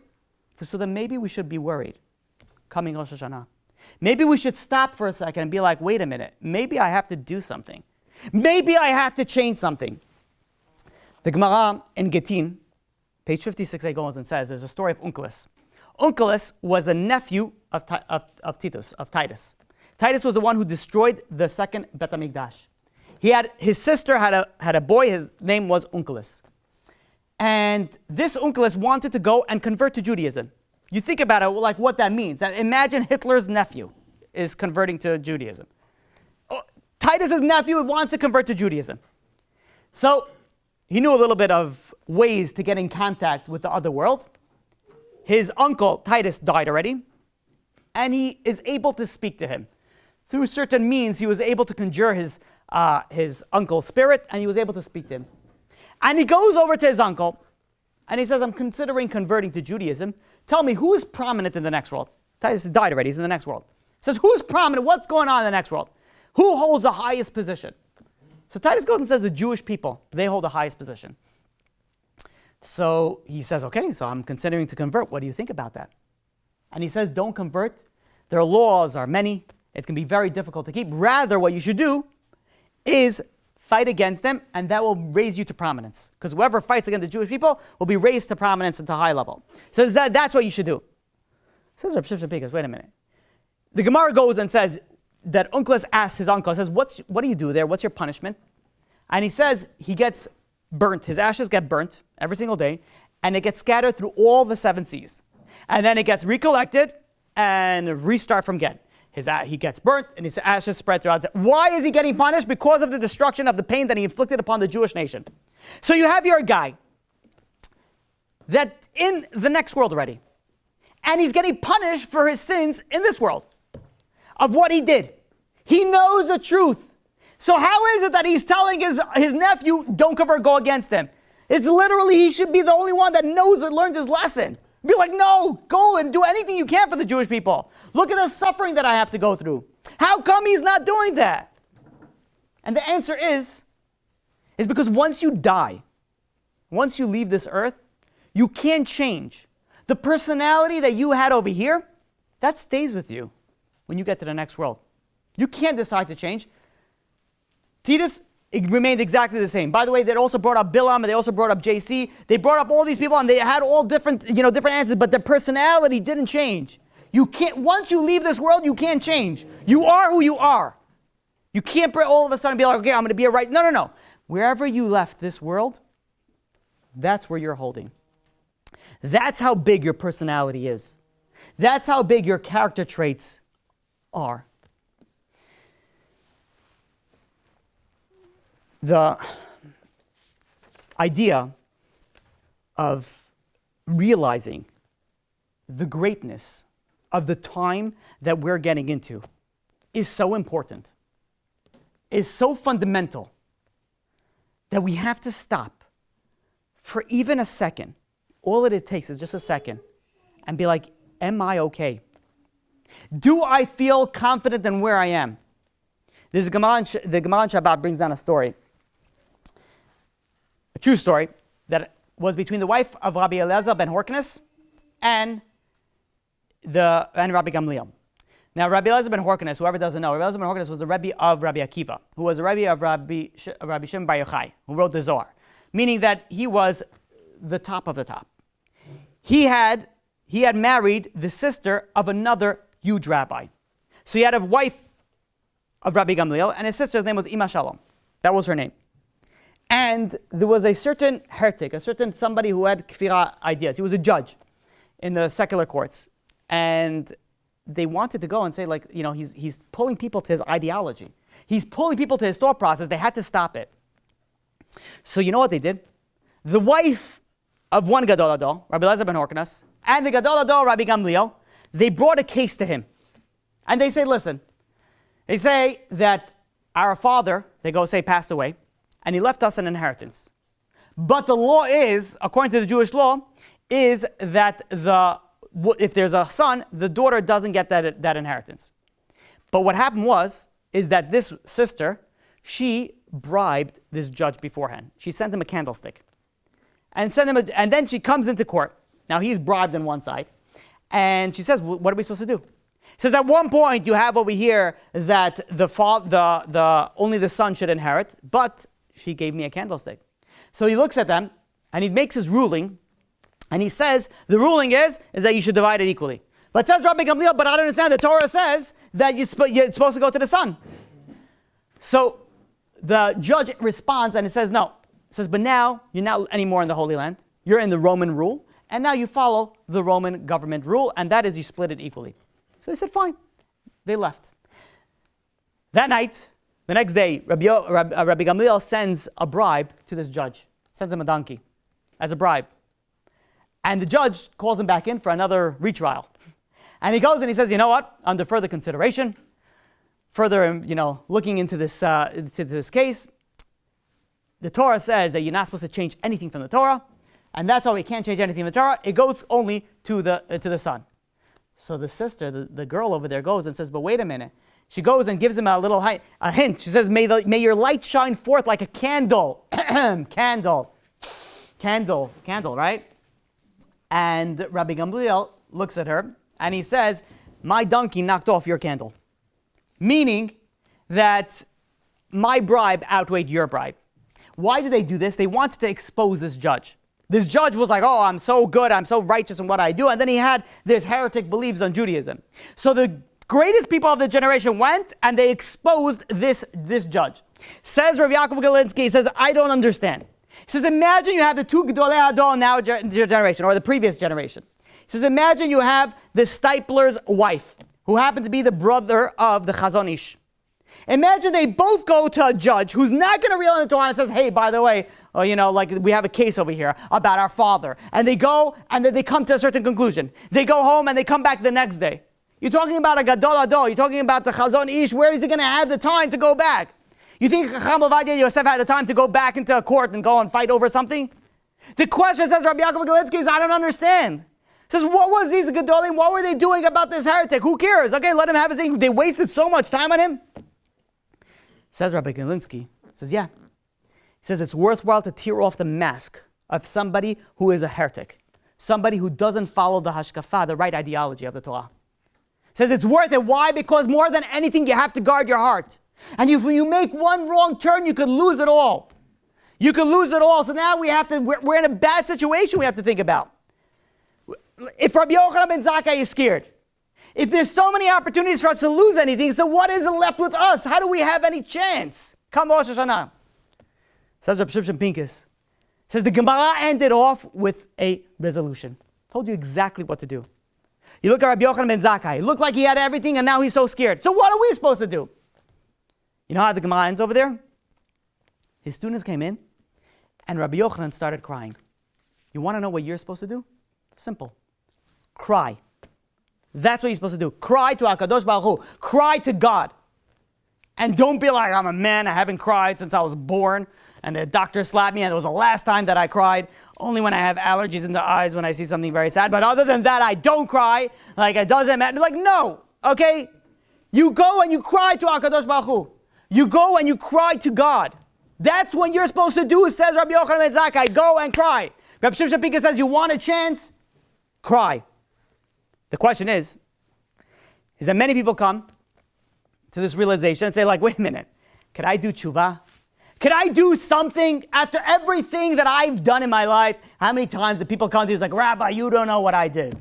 So then maybe we should be worried coming Rosh Hashanah. Maybe we should stop for a second and be like, wait a minute, maybe I have to do something. Maybe I have to change something. The Gemara in Gittin, page 56, goes and says, there's a story of Onkelos. Onkelos was a nephew of Titus. Titus was the one who destroyed the second Bet HaMikdash. His sister had a boy, his name was Onkelos. And this Onkelos wanted to go and convert to Judaism. You think about it, like what that means. Imagine Hitler's nephew is converting to Judaism. Titus's nephew wants to convert to Judaism. So he knew a little bit of ways to get in contact with the other world. His uncle, Titus, died already, and he is able to speak to him. Through certain means, he was able to conjure his uncle's spirit, and he was able to speak to him. And he goes over to his uncle, and he says, I'm considering converting to Judaism. Tell me, who is prominent in the next world? Titus died already, he's in the next world. He says, who's prominent? What's going on in the next world? Who holds the highest position? So Titus goes and says, the Jewish people, they hold the highest position. So he says, okay, so I'm considering to convert. What do you think about that? And he says, don't convert. Their laws are many. It's going to be very difficult to keep. Rather, what you should do is fight against them, and that will raise you to prominence. Because whoever fights against the Jewish people will be raised to prominence and to high level. So that's what you should do. Says Reb Shimshon Pinkus, wait a minute. The Gemara goes and says that Onkelos asks his uncle, says, what do you do there? What's your punishment? And he says he gets burnt. His ashes get burnt every single day, and it gets scattered through all the 7 seas. And then it gets recollected and restart from again. He gets burnt, and his ashes spread throughout. Why is he getting punished? Because of the destruction of the pain that he inflicted upon the Jewish nation. So you have your guy that in the next world already, and he's getting punished for his sins in this world of what he did. He knows the truth. So how is it that he's telling his nephew, don't ever go against him? It's literally, he should be the only one that knows and learned his lesson. Be like, no, go and do anything you can for the Jewish people. Look at the suffering that I have to go through. How come he's not doing that? And the answer is because once you die, once you leave this earth, you can't change. The personality that you had over here, that stays with you when you get to the next world. You can't decide to change. Titus, it remained exactly the same. By the way, they also brought up Bilam, and they also brought up JC. They brought up all these people, and they had all different answers, but their personality didn't change. You can't, once you leave this world, you can't change. You are who you are. You can't all of a sudden be like, okay, I'm going to be a right. No. Wherever you left this world, that's where you're holding. That's how big your personality is. That's how big your character traits are. The idea of realizing the greatness of the time that we're getting into is so important, is so fundamental, that we have to stop for even a second. All it takes is just a second and be like, am I okay? Do I feel confident in where I am? The Gemara in Shabbat brings down a story, a true story, that was between the wife of Rabbi Eliezer ben Horkness and Rabbi Gamliel. Now, Rabbi Eliezer ben Horkness, whoever doesn't know, Rabbi Eliezer ben Horkness was the Rebbe of Rabbi Akiva, who was the Rebbe of Rabbi Shimon Bar Yochai, who wrote the Zohar, meaning that he was the top of the top. He had married the sister of another huge rabbi. So he had a wife of Rabbi Gamliel, and his sister's name was Ima Shalom. That was her name. And there was a certain heretic, somebody who had kfira ideas. He was a judge in the secular courts. And they wanted to go and say, like, he's pulling people to his ideology. He's pulling people to his thought process. They had to stop it. So you know what they did? The wife of one Gadol Adol, Rabbi Eliezer ben Horkness, and the Gadol Adol, Rabbi Gamliel, they brought a case to him. And they say, listen, they say that our father, they go say, passed away, and he left us an inheritance. But the law is, according to the Jewish law, is that if there's a son, the daughter doesn't get that inheritance. But what happened is that this sister, she bribed this judge beforehand. She sent him a candlestick. And then she comes into court. Now he's bribed on one side. And she says, what are we supposed to do? Says at one point you have over here that only the son should inherit, but she gave me a candlestick. So he looks at them and he makes his ruling, and he says the ruling is that you should divide it equally. But says Rabbi Gamliel, but I don't understand. The Torah says that you're supposed to go to the son. So the judge responds and he says no. He says, but now you're not anymore in the Holy Land. You're in the Roman rule, and now you follow the Roman government rule, and that is you split it equally. So they said, fine. They left. That night, the next day, Rabbi Gamliel sends a bribe to this judge. Sends him a donkey as a bribe. And the judge calls him back in for another retrial. And he goes and he says, you know what? Under further consideration, looking into this case, the Torah says that you're not supposed to change anything from the Torah, and that's why we can't change anything from the Torah. It goes only to the son. So the sister, the girl over there, goes and says, but wait a minute. She goes and gives him a hint. She says, may your light shine forth like a candle. Candle, right? And Rabbi Gamliel looks at her and he says, my donkey knocked off your candle. Meaning that my bribe outweighed your bribe. Why did they do this? They wanted to expose this judge. This judge was like, oh, I'm so good, I'm so righteous in what I do. And then he had this heretic beliefs on Judaism. So the greatest people of the generation went and they exposed this judge. Says Rav Yaakov Galinsky, he says, I don't understand. He says, imagine you have the two Gedolei Hador now your generation, or the previous generation. He says, imagine you have the Stipler's wife, who happened to be the brother of the Chazon Ish. Imagine they both go to a judge who's not going to read the Torah and says, hey, by the way, we have a case over here about our father. And they go and then they come to a certain conclusion. They go home and they come back the next day. You're talking about a Gadol Ador. You're talking about the Chazon Ish. Where is he going to have the time to go back? You think Chacham Ovadia Yosef had the time to go back into a court and go and fight over something? The question, says Rabbi Yaakov Galitzky, is I don't understand. Says, what was these Gedolim? What were they doing about this heretic? Who cares? Okay, let him have his thing. They wasted so much time on him. Says Rabbi Galitzky, says, yeah. He says it's worthwhile to tear off the mask of somebody who is a heretic. Somebody who doesn't follow the hashkafa, the right ideology of the Torah. Says it's worth it. Why? Because more than anything, you have to guard your heart. And if you make one wrong turn, you could lose it all. You could lose it all. So now we're in a bad situation we have to think about. If Rabbi Yochanan ben Zakkai is scared, if there's so many opportunities for us to lose anything, so what is left with us? How do we have any chance? Come Rosh Hashana. Says Reb Shimshon Pincus. Says the Gemara ended off with a resolution. Told you exactly what to do. You look at Rabbi Yochanan ben Zakkai. It looked like he had everything and now he's so scared. So what are we supposed to do? You know how the Gemara ends over there? His students came in and Rabbi Yochanan started crying. You want to know what you're supposed to do? Simple. Cry. That's what you're supposed to do. Cry to HaKadosh Baruch Hu. Cry to God. And don't be like, I'm a man, I haven't cried since I was born, and the doctor slapped me, and it was the last time that I cried. Only when I have allergies in the eyes when I see something very sad. But other than that, I don't cry. Like, it doesn't matter. Like, no. Okay? You go and you cry to HaKadosh Baruch Hu. You go and you cry to God. That's what you're supposed to do, says Rabbi Yochanan ben Zakkai. Go and cry. Rabbi Shimshon Pincus says, you want a chance? Cry. The question is that many people come to this realization and say, like, wait a minute, can I do tshuva? Can I do something after everything that I've done in my life? How many times do people come to you and say, like, Rabbi, you don't know what I did?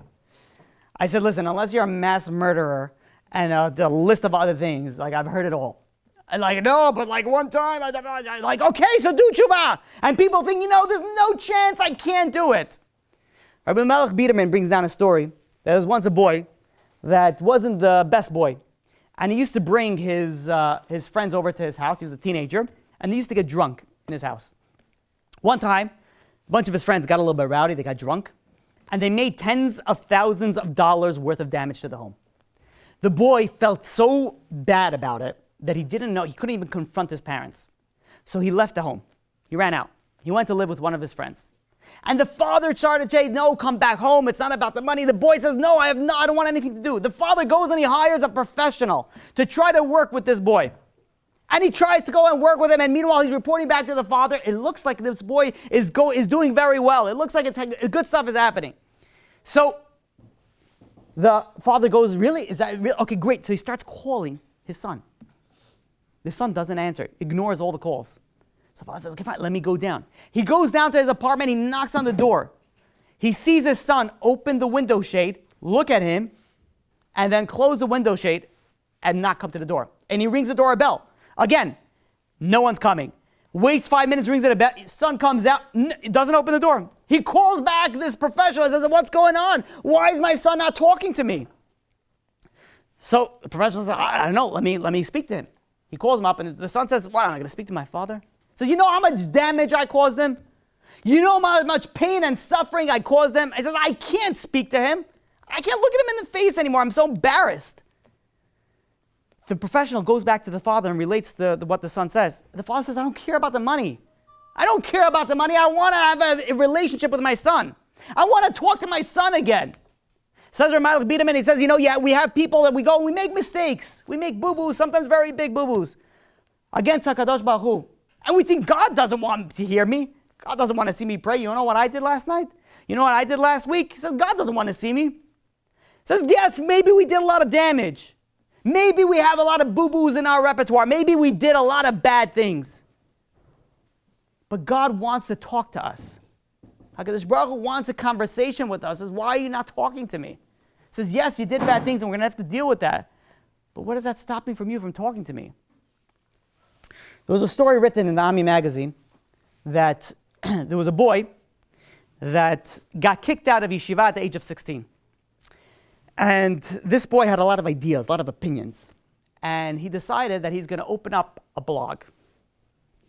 I said, listen, unless you're a mass murderer and the list of other things, like, I've heard it all. And like, no, but like one time, like, okay, so do tshuva. And people think, there's no chance I can't do it. Rabbi Melech Biederman brings down a story. There was once a boy that wasn't the best boy. And he used to bring his friends over to his house. He was a teenager. And they used to get drunk in his house. One time, a bunch of his friends got a little bit rowdy. They got drunk. And they made tens of thousands of dollars worth of damage to the home. The boy felt so bad about it that he didn't know, he couldn't even confront his parents. So he left the home. He ran out. He went to live with one of his friends. And the father started to say, no, come back home. It's not about the money. The boy says, no, I don't want anything to do. The father goes and he hires a professional to try to work with this boy. And he tries to go and work with him. And meanwhile, he's reporting back to the father. It looks like this boy is doing very well. It looks like good stuff is happening. So the father goes, really? Is that real? Okay, great. So he starts calling his son. The son doesn't answer, ignores all the calls. So father says, okay, fine, let me go down. He goes down to his apartment, he knocks on the door. He sees his son open the window shade, look at him, and then close the window shade and not come to the door. And he rings the doorbell. Again, no one's coming. Waits 5 minutes, rings the bell. His son comes out, doesn't open the door. He calls back this professional and says, what's going on? Why is my son not talking to me? So the professional says, I don't know, let me speak to him. He calls him up, and the son says, what, am I going to speak to my father? He says, you know how much damage I caused them? You know how much pain and suffering I caused them? He says, I can't speak to him. I can't look at him in the face anymore. I'm so embarrassed. The professional goes back to the father and relates what the son says. The father says, I don't care about the money. I don't care about the money. I want to have a relationship with my son. I want to talk to my son again. Says Ramalach Biederman, he says, we have people that we go and we make mistakes. We make boo-boos, sometimes very big boo-boos, against HaKadosh Baruch Hu. And we think God doesn't want to hear me. God doesn't want to see me pray. You know what I did last night? You know what I did last week? He says, God doesn't want to see me. He says, yes, maybe we did a lot of damage. Maybe we have a lot of boo-boos in our repertoire. Maybe we did a lot of bad things. But God wants to talk to us. HaKadosh Baruch Hu wants a conversation with us. He says, why are you not talking to me? He says, yes, you did bad things and we're going to have to deal with that. But what does that stop me from talking to me? There was a story written in the Ami magazine that there was a boy that got kicked out of yeshiva at the age of 16. And this boy had a lot of ideas, a lot of opinions. And he decided that he's going to open up a blog,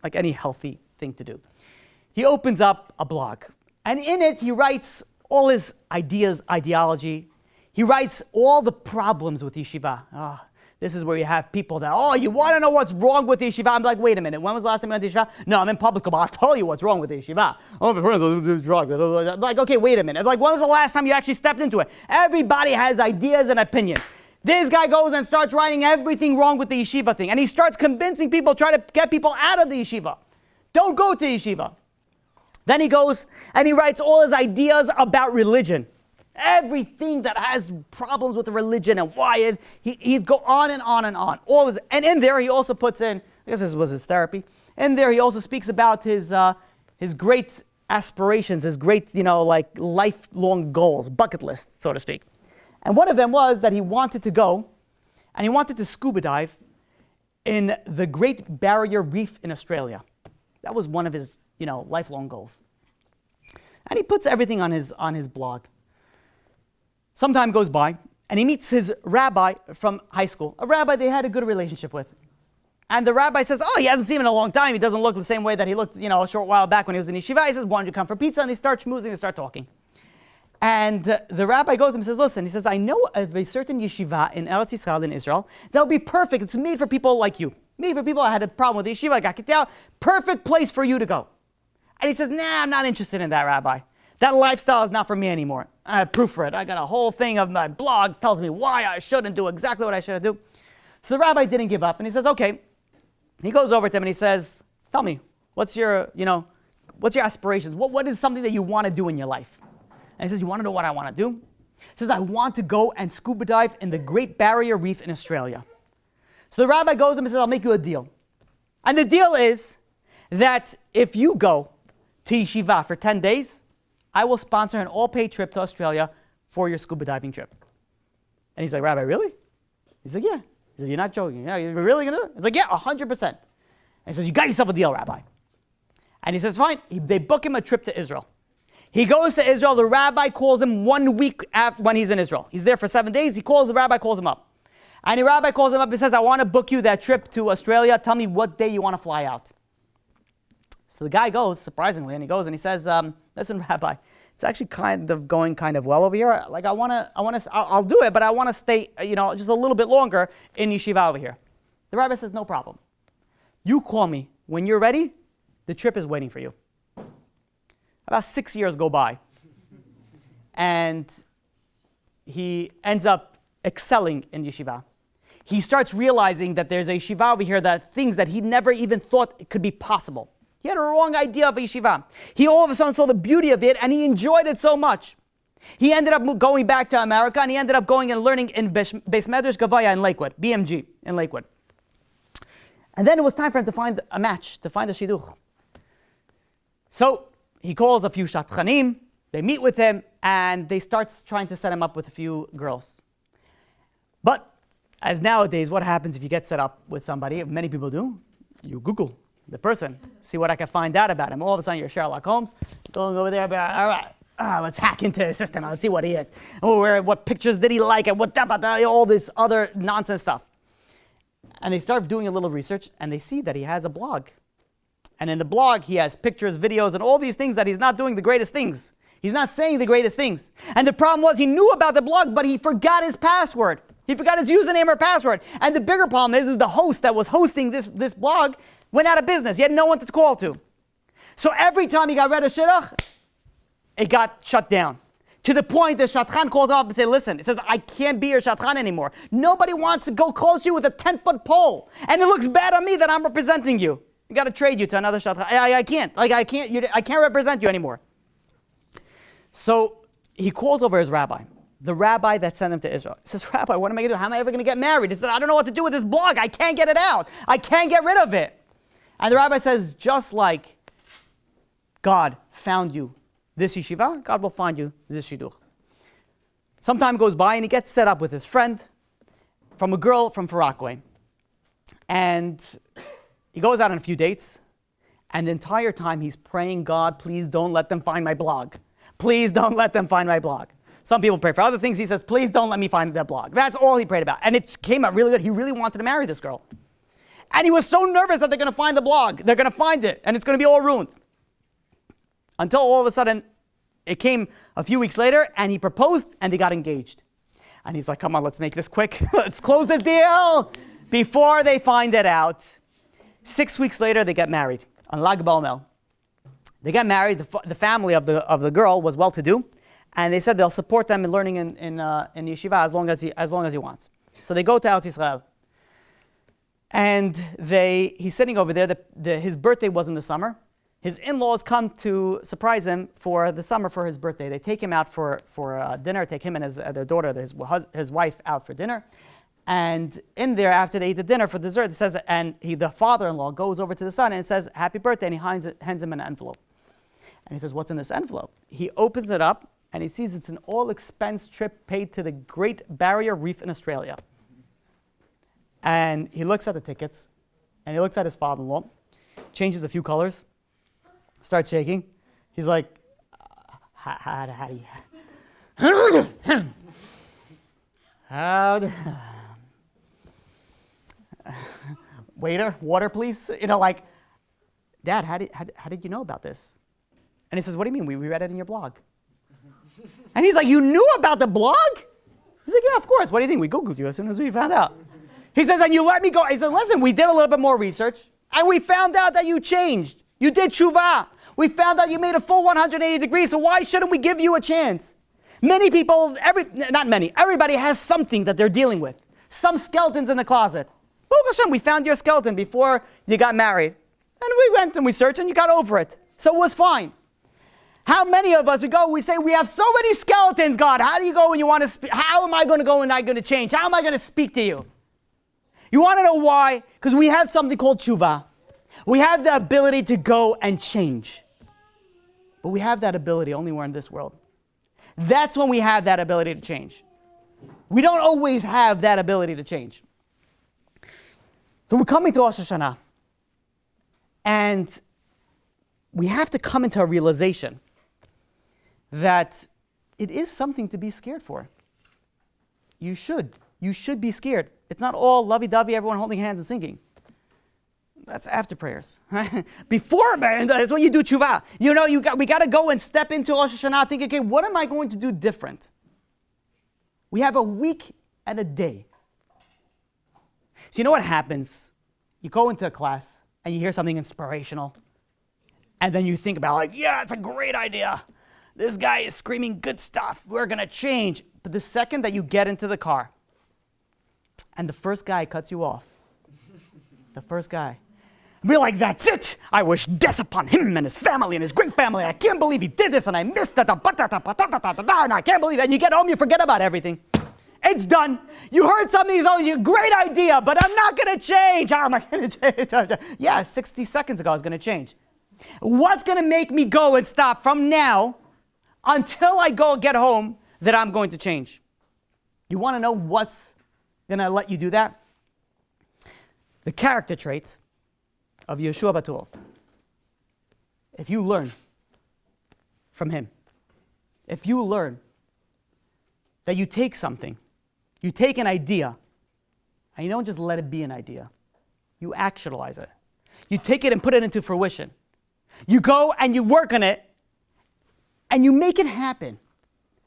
like any healthy thing to do. He opens up a blog. And in it, he writes all his ideas, ideology. He writes all the problems with yeshiva. This is where you have people that, you want to know what's wrong with the yeshiva? I'm like, wait a minute, when was the last time you went to yeshiva? No, I'm in public, but I'll tell you what's wrong with the yeshiva. I'm like, okay, wait a minute. Like, when was the last time you actually stepped into it? Everybody has ideas and opinions. This guy goes and starts writing everything wrong with the yeshiva thing. And he starts convincing people, trying to get people out of the yeshiva. Don't go to yeshiva. Then he goes and he writes all his ideas about religion. Everything that has problems with the religion and why he'd go on and on and on. And in there he also puts in, I guess this was his therapy. In there he also speaks about his great aspirations, his great, lifelong goals, bucket list, so to speak. And one of them was that he wanted to go and he wanted to scuba dive in the Great Barrier Reef in Australia. That was one of his, lifelong goals. And he puts everything on his blog. Some time goes by, and he meets his rabbi from high school, a rabbi they had a good relationship with. And the rabbi says, he hasn't seen him in a long time. He doesn't look the same way that he looked, a short while back when he was in yeshiva. He says, why don't you come for pizza? And they start schmoozing, they start talking. And the rabbi goes to him and says, listen, he says, I know of a certain yeshiva in Eretz Yisrael in Israel. They'll be perfect. It's made for people like you. Made for people that had a problem with the yeshiva, like Akitel. Perfect place for you to go. And he says, nah, I'm not interested in that, rabbi. That lifestyle is not for me anymore. I have proof for it. I got a whole thing of my blog tells me why I shouldn't do exactly what I should do. So the rabbi didn't give up, and he says, okay. He goes over to him and he says, tell me, what's your aspirations? What is something that you want to do in your life? And he says, you want to know what I want to do? He says, I want to go and scuba dive in the Great Barrier Reef in Australia. So the rabbi goes to him and says, I'll make you a deal. And the deal is that if you go to yeshiva for 10 days, I will sponsor an all-paid trip to Australia for your scuba diving trip. And he's like, Rabbi, really? He's like, yeah. He said, you're not joking. Yeah, you're really going to do it? He's like, yeah, 100%. And he says, you got yourself a deal, Rabbi. And he says, fine. They book him a trip to Israel. He goes to Israel. The rabbi calls him 1 week after when he's in Israel. He's there for 7 days. The rabbi calls him up. And the rabbi calls him up and says, I want to book you that trip to Australia. Tell me what day you want to fly out. So the guy goes, surprisingly, and he goes and he says, listen, Rabbi, it's actually going kind of well over here. Like I'll do it, but I want to stay, just a little bit longer in yeshiva over here. The rabbi says, no problem. You call me when you're ready. The trip is waiting for you. About 6 years go by, and he ends up excelling in yeshiva. He starts realizing that there's a yeshiva over here that things that he never even thought it could be possible. He had a wrong idea of a yeshiva. He all of a sudden saw the beauty of it, and he enjoyed it so much. He ended up going back to America, and he ended up going and learning in Beis Medrash Gavaya in Lakewood, BMG in Lakewood. And then it was time for him to find a match, to find a shidduch. So he calls a few shatchanim, they meet with him, and they start trying to set him up with a few girls. But as nowadays, what happens if you get set up with somebody, many people do, you Google the person, see what I can find out about him. All of a sudden, you're Sherlock Holmes, going over there, all right, let's hack into his system, let's see what he is. What pictures did he like, and all this other nonsense stuff. And they start doing a little research, and they see that he has a blog. And in the blog, he has pictures, videos, and all these things that he's not doing the greatest things. He's not saying the greatest things. And the problem was he knew about the blog, but he forgot his password. He forgot his username or password. And the bigger problem is the host that was hosting this blog went out of business. He had no one to call to. So every time he got read a shidduch, it got shut down. To the point that Shatchan calls him up and says, listen, it says, I can't be your Shatchan anymore. Nobody wants to go close to you with a 10-foot pole. And it looks bad on me that I'm representing you. You got to trade you to another Shatchan. I can't. I can't represent you anymore. So he calls over his rabbi, the rabbi that sent him to Israel. He says, Rabbi, what am I going to do? How am I ever going to get married? He says, I don't know what to do with this blog. I can't get it out. I can't get rid of it. And the rabbi says, just like God found you this yeshiva, God will find you this shidduch. Some time goes by and he gets set up with his friend from a girl from Farakwe. And he goes out on a few dates. And the entire time he's praying, God, please don't let them find my blog. Please don't let them find my blog. Some people pray for other things. He says, please don't let me find that blog. That's all he prayed about. And it came out really good. He really wanted to marry this girl. And he was so nervous that they're going to find the blog. They're going to find it. And it's going to be all ruined. Until all of a sudden, it came a few weeks later, and he proposed, and they got engaged. And he's like, come on, let's make this quick. Let's close the deal before they find it out. 6 weeks later, they get married on Lag BaOmer. They got married. The family of the girl was well-to-do, and they said they'll support them in learning in yeshiva as long as he wants. So they go to Eretz Yisrael, and he's sitting over there. His birthday was in the summer. His in-laws come to surprise him for the summer for his birthday. They take him out for dinner. Take him and their daughter, his wife, out for dinner. And in there, after they eat the dinner for dessert, it says, the father-in-law goes over to the son and it says, "Happy birthday," and he hands him an envelope. And he says, "What's in this envelope?" He opens it up and he sees it's an all-expense trip paid to the Great Barrier Reef in Australia. And he looks at the tickets and he looks at his father-in-law, changes a few colors, starts shaking. He's like, how do you... Waiter, water, please. Like, Dad, how did you know about this? And he says, "What do you mean? We read it in your blog." And he's like, "You knew about the blog?" He's like, "Yeah, of course. What do you think? We Googled you as soon as we found out." He says, "And you let me go." He said, "Listen, we did a little bit more research, and we found out that you changed. You did tshuva. We found out you made a full 180 degrees, so why shouldn't we give you a chance?" Many people, everybody has something that they're dealing with. Some skeletons in the closet. Baruch Hashem, we found your skeleton before you got married. And we went and we searched and you got over it. So it was fine. How many of us, we say, we have so many skeletons, God. How do you go when you want to speak? How am I going to go and I'm going to change? How am I going to speak to you? You want to know why? Because we have something called tshuva. We have the ability to go and change. But we have that ability only when we're in this world. That's when we have that ability to change. We don't always have that ability to change. So we're coming to Rosh Hashana. And we have to come into a realization that it is something to be scared for. You should be scared. It's not all lovey-dovey, everyone holding hands and singing. That's after prayers. Before, man, that's when you do tshuva. We got to go and step into Rosh Hashanah thinking, okay, what am I going to do different? We have a week and a day. So you know what happens? You go into a class and you hear something inspirational. And then you think about yeah, it's a great idea. This guy is screaming good stuff. We're going to change. But the second that you get into the car and the first guy cuts you off, we're like, that's it. I wish death upon him and his family and his great family. I can't believe he did this and I missed it. And I can't believe it. And you get home, you forget about everything. It's done. You heard something, a great idea, but I'm not going to change. How am I going to change? Yeah, 60 seconds ago I was going to change. What's going to make me go and stop from now until I go get home that I'm going to change? You want to know what's going to let you do that? The character trait of Yeshua Batul. If you learn from him, if you learn that you take something, you take an idea, and you don't just let it be an idea, you actualize it. You take it and put it into fruition. You go and you work on it, and you make it happen.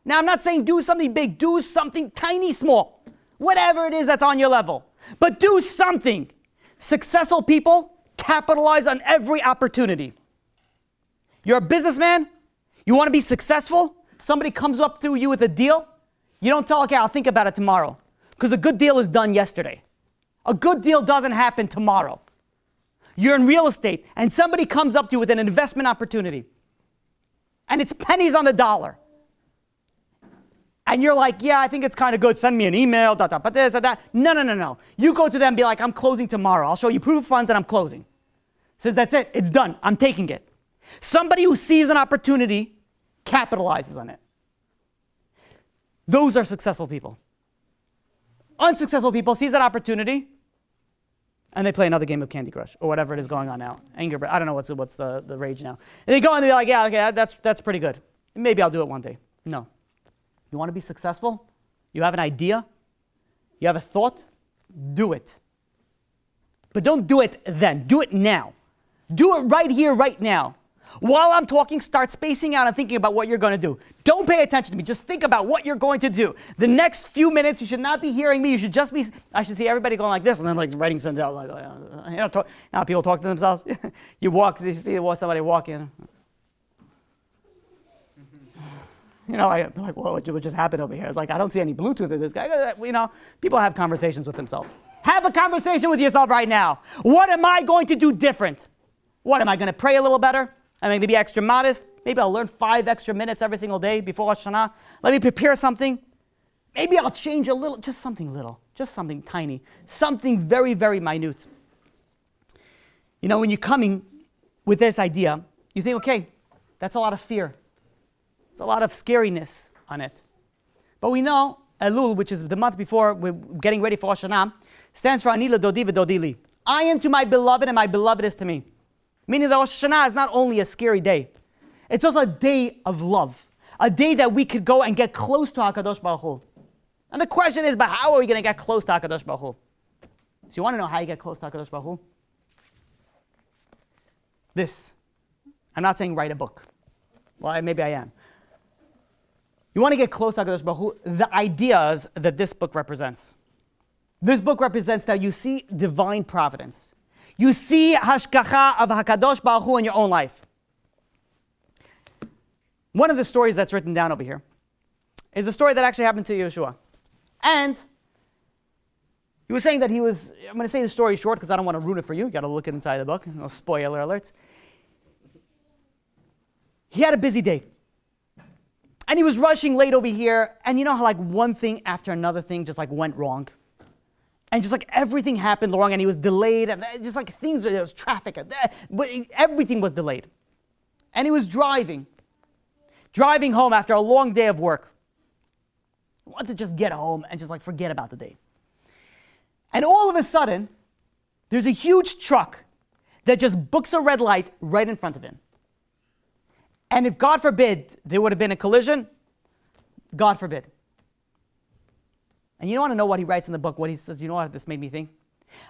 Now, I'm not saying do something big, do something tiny, small, whatever it is that's on your level, but do something. Successful people capitalize on every opportunity. You're a businessman, you want to be successful, somebody comes up to you with a deal, you don't tell, okay, I'll think about it tomorrow, because a good deal is done yesterday. A good deal doesn't happen tomorrow. You're in real estate, and somebody comes up to you with an investment opportunity, and it's pennies on the dollar. And you're like, yeah, I think it's kind of good. Send me an email, but this, that. No. You go to them and be like, I'm closing tomorrow. I'll show you proof of funds and I'm closing. Says, that's it. It's done. I'm taking it. Somebody who sees an opportunity capitalizes on it. Those are successful people. Unsuccessful people sees an opportunity and they play another game of Candy Crush or whatever it is going on now. I don't know what's the rage now. And they go and they're like, yeah, okay, that's pretty good. Maybe I'll do it one day. No. You want to be successful? You have an idea? You have a thought? Do it. But don't do it then. Do it now. Do it right here, right now. While I'm talking, start spacing out and thinking about what you're going to do. Don't pay attention to me. Just think about what you're going to do. The next few minutes, you should not be hearing me. You should just be, I should see everybody going like this and then like writing something down. Like, people talk to themselves. You see somebody walking. Like, whoa, what just happened over here? Like, I don't see any Bluetooth in this guy. People have conversations with themselves. Have a conversation with yourself right now. What am I going to do different? What, am I going to pray a little better? Am I going to be extra modest? Maybe I'll learn 5 extra minutes every single day before Hashana. Let me prepare something. Maybe I'll change a little, just something little, just something tiny, something very, very minute. When you're coming with this idea, you think, okay, that's a lot of fear. It's a lot of scariness on it. But we know Elul, which is the month before we're getting ready for Hashana, stands for Ani Dodi v'Dodi li. I am to my beloved and my beloved is to me. Meaning that Rosh Hashanah is not only a scary day, it's also a day of love, a day that we could go and get close to HaKadosh Baruch Hu. And the question is, but how are we going to get close to HaKadosh Baruch Hu? So you want to know how you get close to HaKadosh Baruch Hu? This. I'm not saying write a book. Well, maybe I am. You want to get close to HaKadosh Baruch Hu, the ideas that this book represents. This book represents that you see divine providence. You see hashgacha of HaKadosh Baruch Hu in your own life. One of the stories that's written down over here is a story that actually happened to Yeshua. And he was saying that I'm going to say the story short because I don't want to ruin it for you. You got to look inside the book. No spoiler alerts. He had a busy day. And he was rushing late over here. And you know how one thing after another thing just went wrong? And just everything happened wrong, and he was delayed, and just there was traffic, but everything was delayed. And he was driving home after a long day of work. He wanted to just get home and just forget about the day. And all of a sudden, there's a huge truck that just books a red light right in front of him. And if, God forbid, there would have been a collision, God forbid. And you want to know what he writes in the book, what he says, you know what this made me think?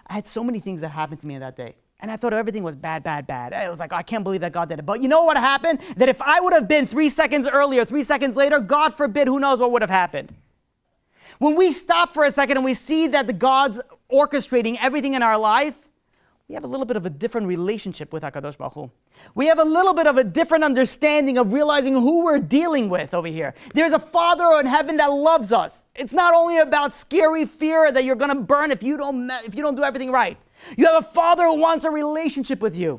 I had so many things that happened to me in that day. And I thought everything was bad, bad, bad. I was I can't believe that God did it. But you know what happened? That if I would have been 3 seconds earlier, 3 seconds later, God forbid, who knows what would have happened. When we stop for a second and we see that the God's orchestrating everything in our life, we have a little bit of a different relationship with HaKadosh Baruch Hu. We have a little bit of a different understanding of realizing who we're dealing with over here. There's a Father in heaven that loves us. It's not only about scary fear that you're going to burn if you don't do everything right. You have a Father who wants a relationship with you.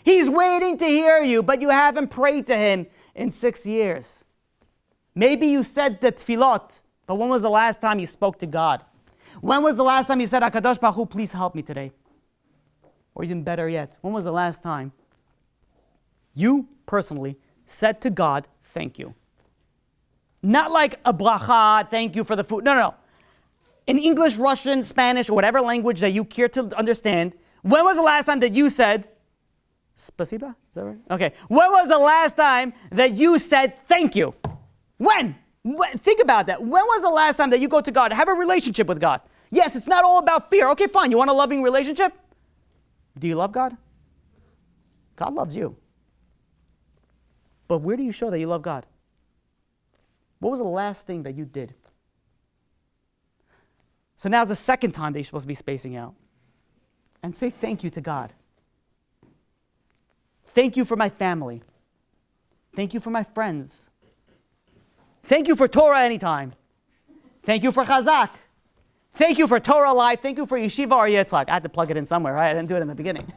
He's waiting to hear you, but you haven't prayed to him in 6 years. Maybe you said the tefillot, but when was the last time you spoke to God? When was the last time you said, HaKadosh Baruch Hu, please help me today? Or even better yet, when was the last time you personally said to God, thank you? Not like a bracha, thank you for the food. No. In English, Russian, Spanish, or whatever language that you care to understand, when was the last time that you said, spasiba? Is that right? Okay. When was the last time that you said thank you? When? Think about that. When was the last time that you go to God, have a relationship with God? Yes, it's not all about fear. Okay, fine. You want a loving relationship? Do you love God? God loves you. But where do you show that you love God? What was the last thing that you did? So now's the second time that you're supposed to be spacing out. And say thank you to God. Thank you for my family. Thank you for my friends. Thank you for Torah anytime. Thank you for Chazak. Thank you for Torah Life. Thank you for Yeshiva or Yitzhak. I had to plug it in somewhere, right? I didn't do it in the beginning.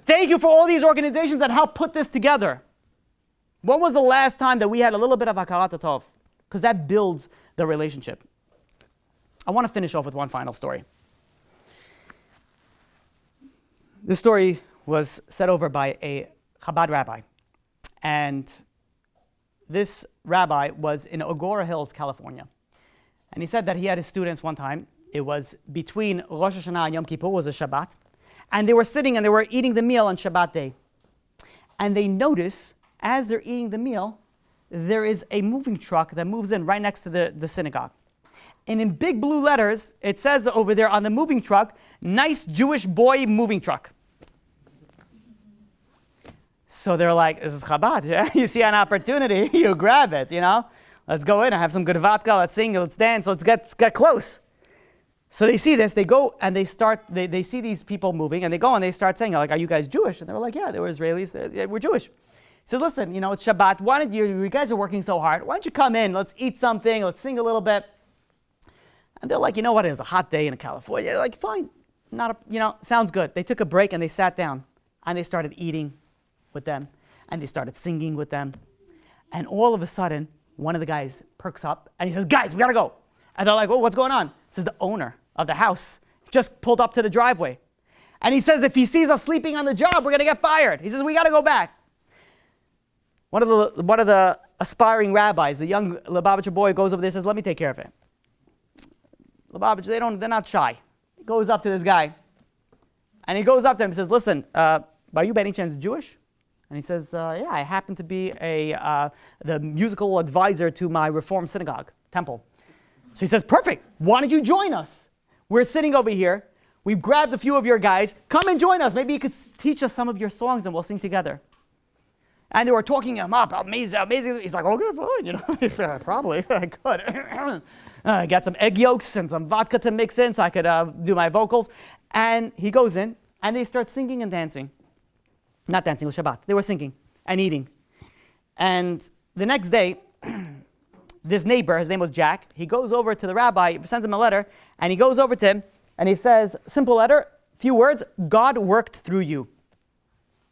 Thank you for all these organizations that helped put this together. When was the last time that we had a little bit of hakarat tov? Because that builds the relationship. I want to finish off with one final story. This story was said over by a Chabad rabbi. And this rabbi was in Agora Hills, California. And he said that he had his students one time. It was between Rosh Hashanah and Yom Kippur, it was a Shabbat. And they were sitting and they were eating the meal on Shabbat day. And they notice, as they're eating the meal, there is a moving truck that moves in right next to the synagogue. And in big blue letters, it says over there on the moving truck, nice Jewish boy moving truck. So they're like, this is Chabad, yeah? You see an opportunity, you grab it, you know? Let's go in, I have some good vodka, let's sing, let's dance, let's get close. So they see this, they go and they start, they see these people moving and they go and they start saying, like, are you guys Jewish? And they were like, yeah, they were Israelis, yeah, we're Jewish. He says, listen, you know, it's Shabbat, why don't you guys are working so hard, why don't you come in, let's eat something, let's sing a little bit. And they're like, you know what, it was a hot day in California. They're like, fine, sounds good. They took a break and they sat down and they started eating with them and they started singing with them. And all of a sudden, one of the guys perks up and he says, guys, we gotta go. And they're like, well, what's going on? This is the owner of the house. Just pulled up to the driveway. And he says, if he sees us sleeping on the job, we're gonna get fired. He says, we gotta go back. One of the aspiring rabbis, the young Lubavitcher boy, goes over there and says, let me take care of it. Lubavitcher, they're not shy. He goes up to this guy. And he goes up to him and says, listen, are you by any chance Jewish? And he says, yeah, I happen to be the musical advisor to my Reform synagogue, temple. So he says, perfect. Why don't you join us? We're sitting over here. We've grabbed a few of your guys. Come and join us. Maybe you could teach us some of your songs and we'll sing together. And they were talking him up. Amazing, amazing. He's like, okay, fine. You know, probably I could. I got some egg yolks and some vodka to mix in so I could do my vocals. And he goes in and they start singing and dancing. Not dancing, it was Shabbat. They were singing and eating. And the next day, this neighbor, his name was Jack, he goes over to the rabbi, sends him a letter, and he goes over to him, and he says, simple letter, few words, God worked through you.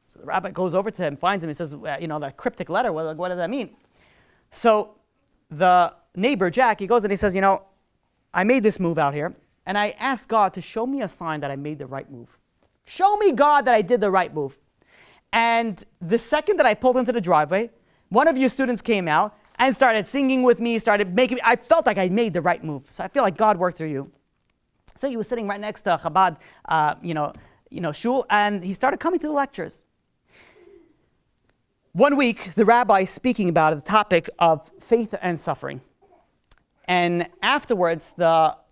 So the rabbi goes over to him, finds him, he says, that cryptic letter, what does that mean? So the neighbor, Jack, he goes and he says, I made this move out here, and I asked God to show me a sign that I made the right move. Show me, God, that I did the right move. And the second that I pulled into the driveway, one of your students came out and started singing with me, I felt like I made the right move. So I feel like God worked through you. So he was sitting right next to Chabad, shul, and he started coming to the lectures. One week, the rabbi is speaking about the topic of faith and suffering. And afterwards,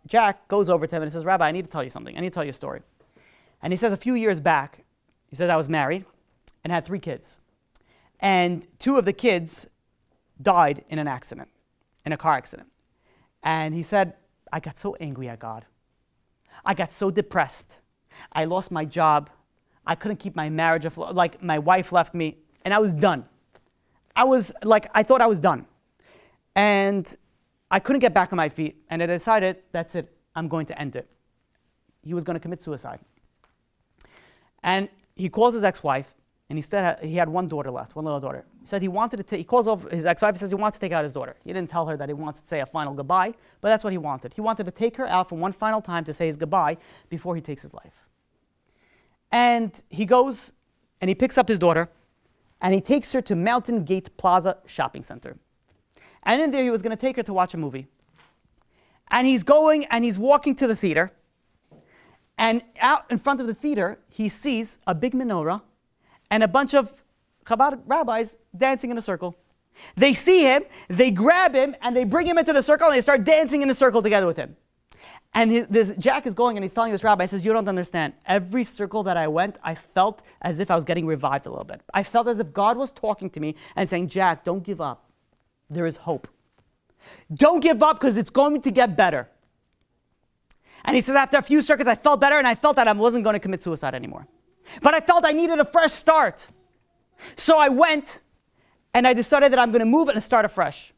Jack goes over to him and says, Rabbi, I need to tell you something. I need to tell you a story. And he says, a few years back, he says, I was married and had 3 kids. And 2 of the kids died in an accident, in a car accident. And he said, I got so angry at God. I got so depressed. I lost my job. I couldn't keep my marriage afloat. Like, my wife left me, and I was done. I thought I was done. And I couldn't get back on my feet, and I decided, that's it, I'm going to end it. He was going to commit suicide. And he calls his ex-wife, and he had one daughter left, one little daughter. He said he calls over his ex-wife and says he wants to take out his daughter. He didn't tell her that he wants to say a final goodbye, but that's what he wanted. He wanted to take her out for one final time to say his goodbye before he takes his life. And he goes and he picks up his daughter and he takes her to Mountain Gate Plaza Shopping Center. And in there he was going to take her to watch a movie. And he's going and he's walking to the theater. And out in front of the theater, he sees a big menorah and a bunch of Chabad rabbis dancing in a circle. They see him, they grab him, and they bring him into the circle, and they start dancing in a circle together with him. And this Jack is going, and he's telling this rabbi, he says, you don't understand. Every circle that I went, I felt as if I was getting revived a little bit. I felt as if God was talking to me and saying, Jack, don't give up. There is hope. Don't give up because it's going to get better. And he says, after a few circuits, I felt better, and I felt that I wasn't going to commit suicide anymore. But I felt I needed a fresh start. So I went and I decided that I'm going to move and start afresh.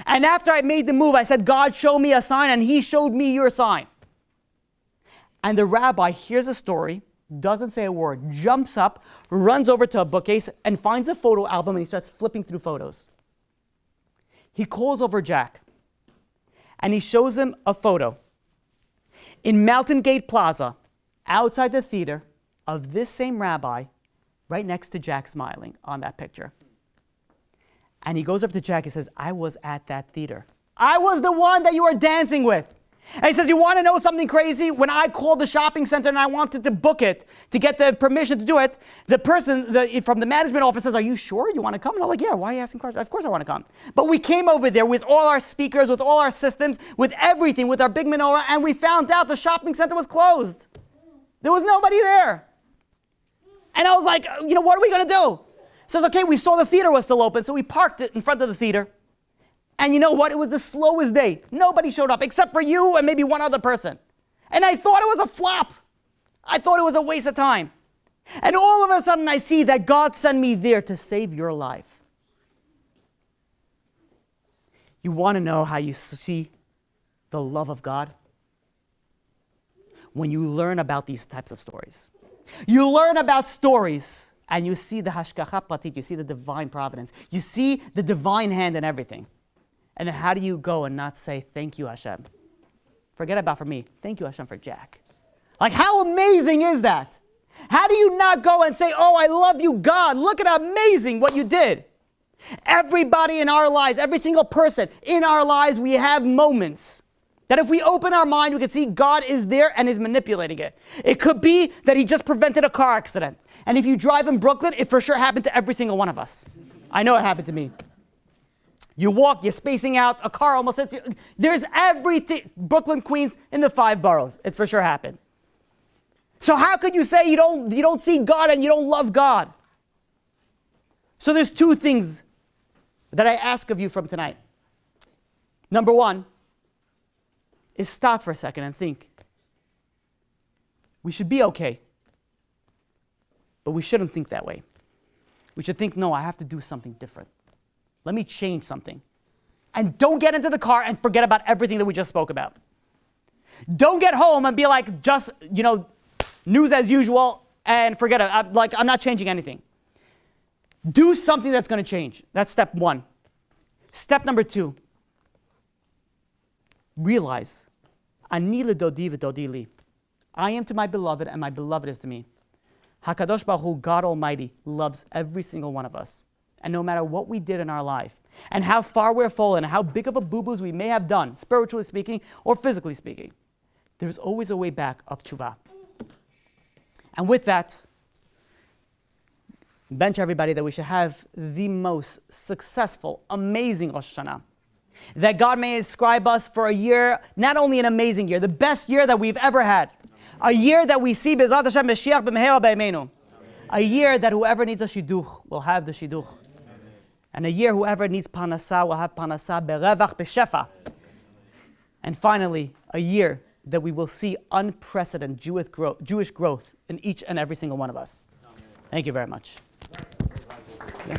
And after I made the move, I said, God, show me a sign, and he showed me your sign. And the rabbi hears a story, doesn't say a word, jumps up, runs over to a bookcase and finds a photo album, and he starts flipping through photos. He calls over Jack and he shows him a photo in Mountain Gate Plaza outside the theater of this same rabbi right next to Jack smiling on that picture. And he goes over to Jack and says, I was at that theater. I was the one that you were dancing with. And he says, you want to know something crazy? When I called the shopping center and I wanted to book it, to get the permission to do it, the person from the management office says, are you sure you want to come? And I'm like, yeah, why are you asking questions? Of course I want to come. But we came over there with all our speakers, with all our systems, with everything, with our big menorah, and we found out the shopping center was closed. There was nobody there. And I was like, what are we going to do? Says, okay, we saw the theater was still open, so we parked it in front of the theater. And you know what? It was the slowest day. Nobody showed up except for you and maybe one other person. And I thought it was a flop. I thought it was a waste of time. And all of a sudden I see that God sent me there to save your life. You want to know how you see the love of God? When you learn about these types of stories. You learn about stories and you see the hashgacha pratit, you see the divine providence. You see the divine hand in everything. And then how do you go and not say, thank you, Hashem? Forget about for me. Thank you, Hashem, for Jack. Like, how amazing is that? How do you not go and say, oh, I love you, God. Look at how amazing what you did. Everybody in our lives, every single person in our lives, we have moments that if we open our mind, we can see God is there and is manipulating it. It could be that he just prevented a car accident. And if you drive in Brooklyn, it for sure happened to every single one of us. I know it happened to me. You walk, you're spacing out, a car almost hits you. There's everything, Brooklyn, Queens, in the 5 boroughs. It's for sure happened. So how could you say you don't see God and you don't love God? So there's 2 things that I ask of you from tonight. Number 1 is stop for a second and think. We should be okay. But we shouldn't think that way. We should think, no, I have to do something different. Let me change something. And don't get into the car and forget about everything that we just spoke about. Don't get home and be like, just, news as usual and forget it. I'm not changing anything. Do something that's going to change. That's step 1. Step number 2. Realize, Ani ledodi v'dodi li. I am to my beloved and my beloved is to me. HaKadosh Baruch Hu, God Almighty, loves every single one of us. And no matter what we did in our life, and how far we're fallen, and how big of a boo-boos we may have done, spiritually speaking or physically speaking, there's always a way back of tshuva. And with that, bench everybody that we should have the most successful, amazing Rosh Hashanah. That God may inscribe us for a year, not only an amazing year, the best year that we've ever had. A year that we see Bezrat Hashem Mashiach b'mehera b'yameinu. A year that whoever needs a shidduch will have the shidduch. And a year whoever needs panasa will have panasa berevach b'shefa. And finally, a year that we will see unprecedented Jewish growth in each and every single one of us. Thank you very much. Yeah.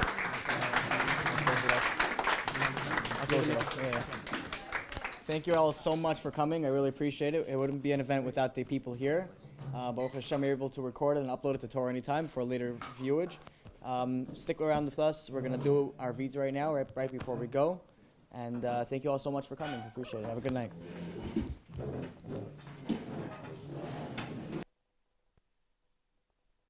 Thank you all so much for coming. I really appreciate it. It wouldn't be an event without the people here. Baruch Hashem, you're able to record it and upload it to Torah anytime for later viewage. Stick around with us. We're going to do our Vita right now, right before we go. And thank you all so much for coming. Appreciate it. Have a good night.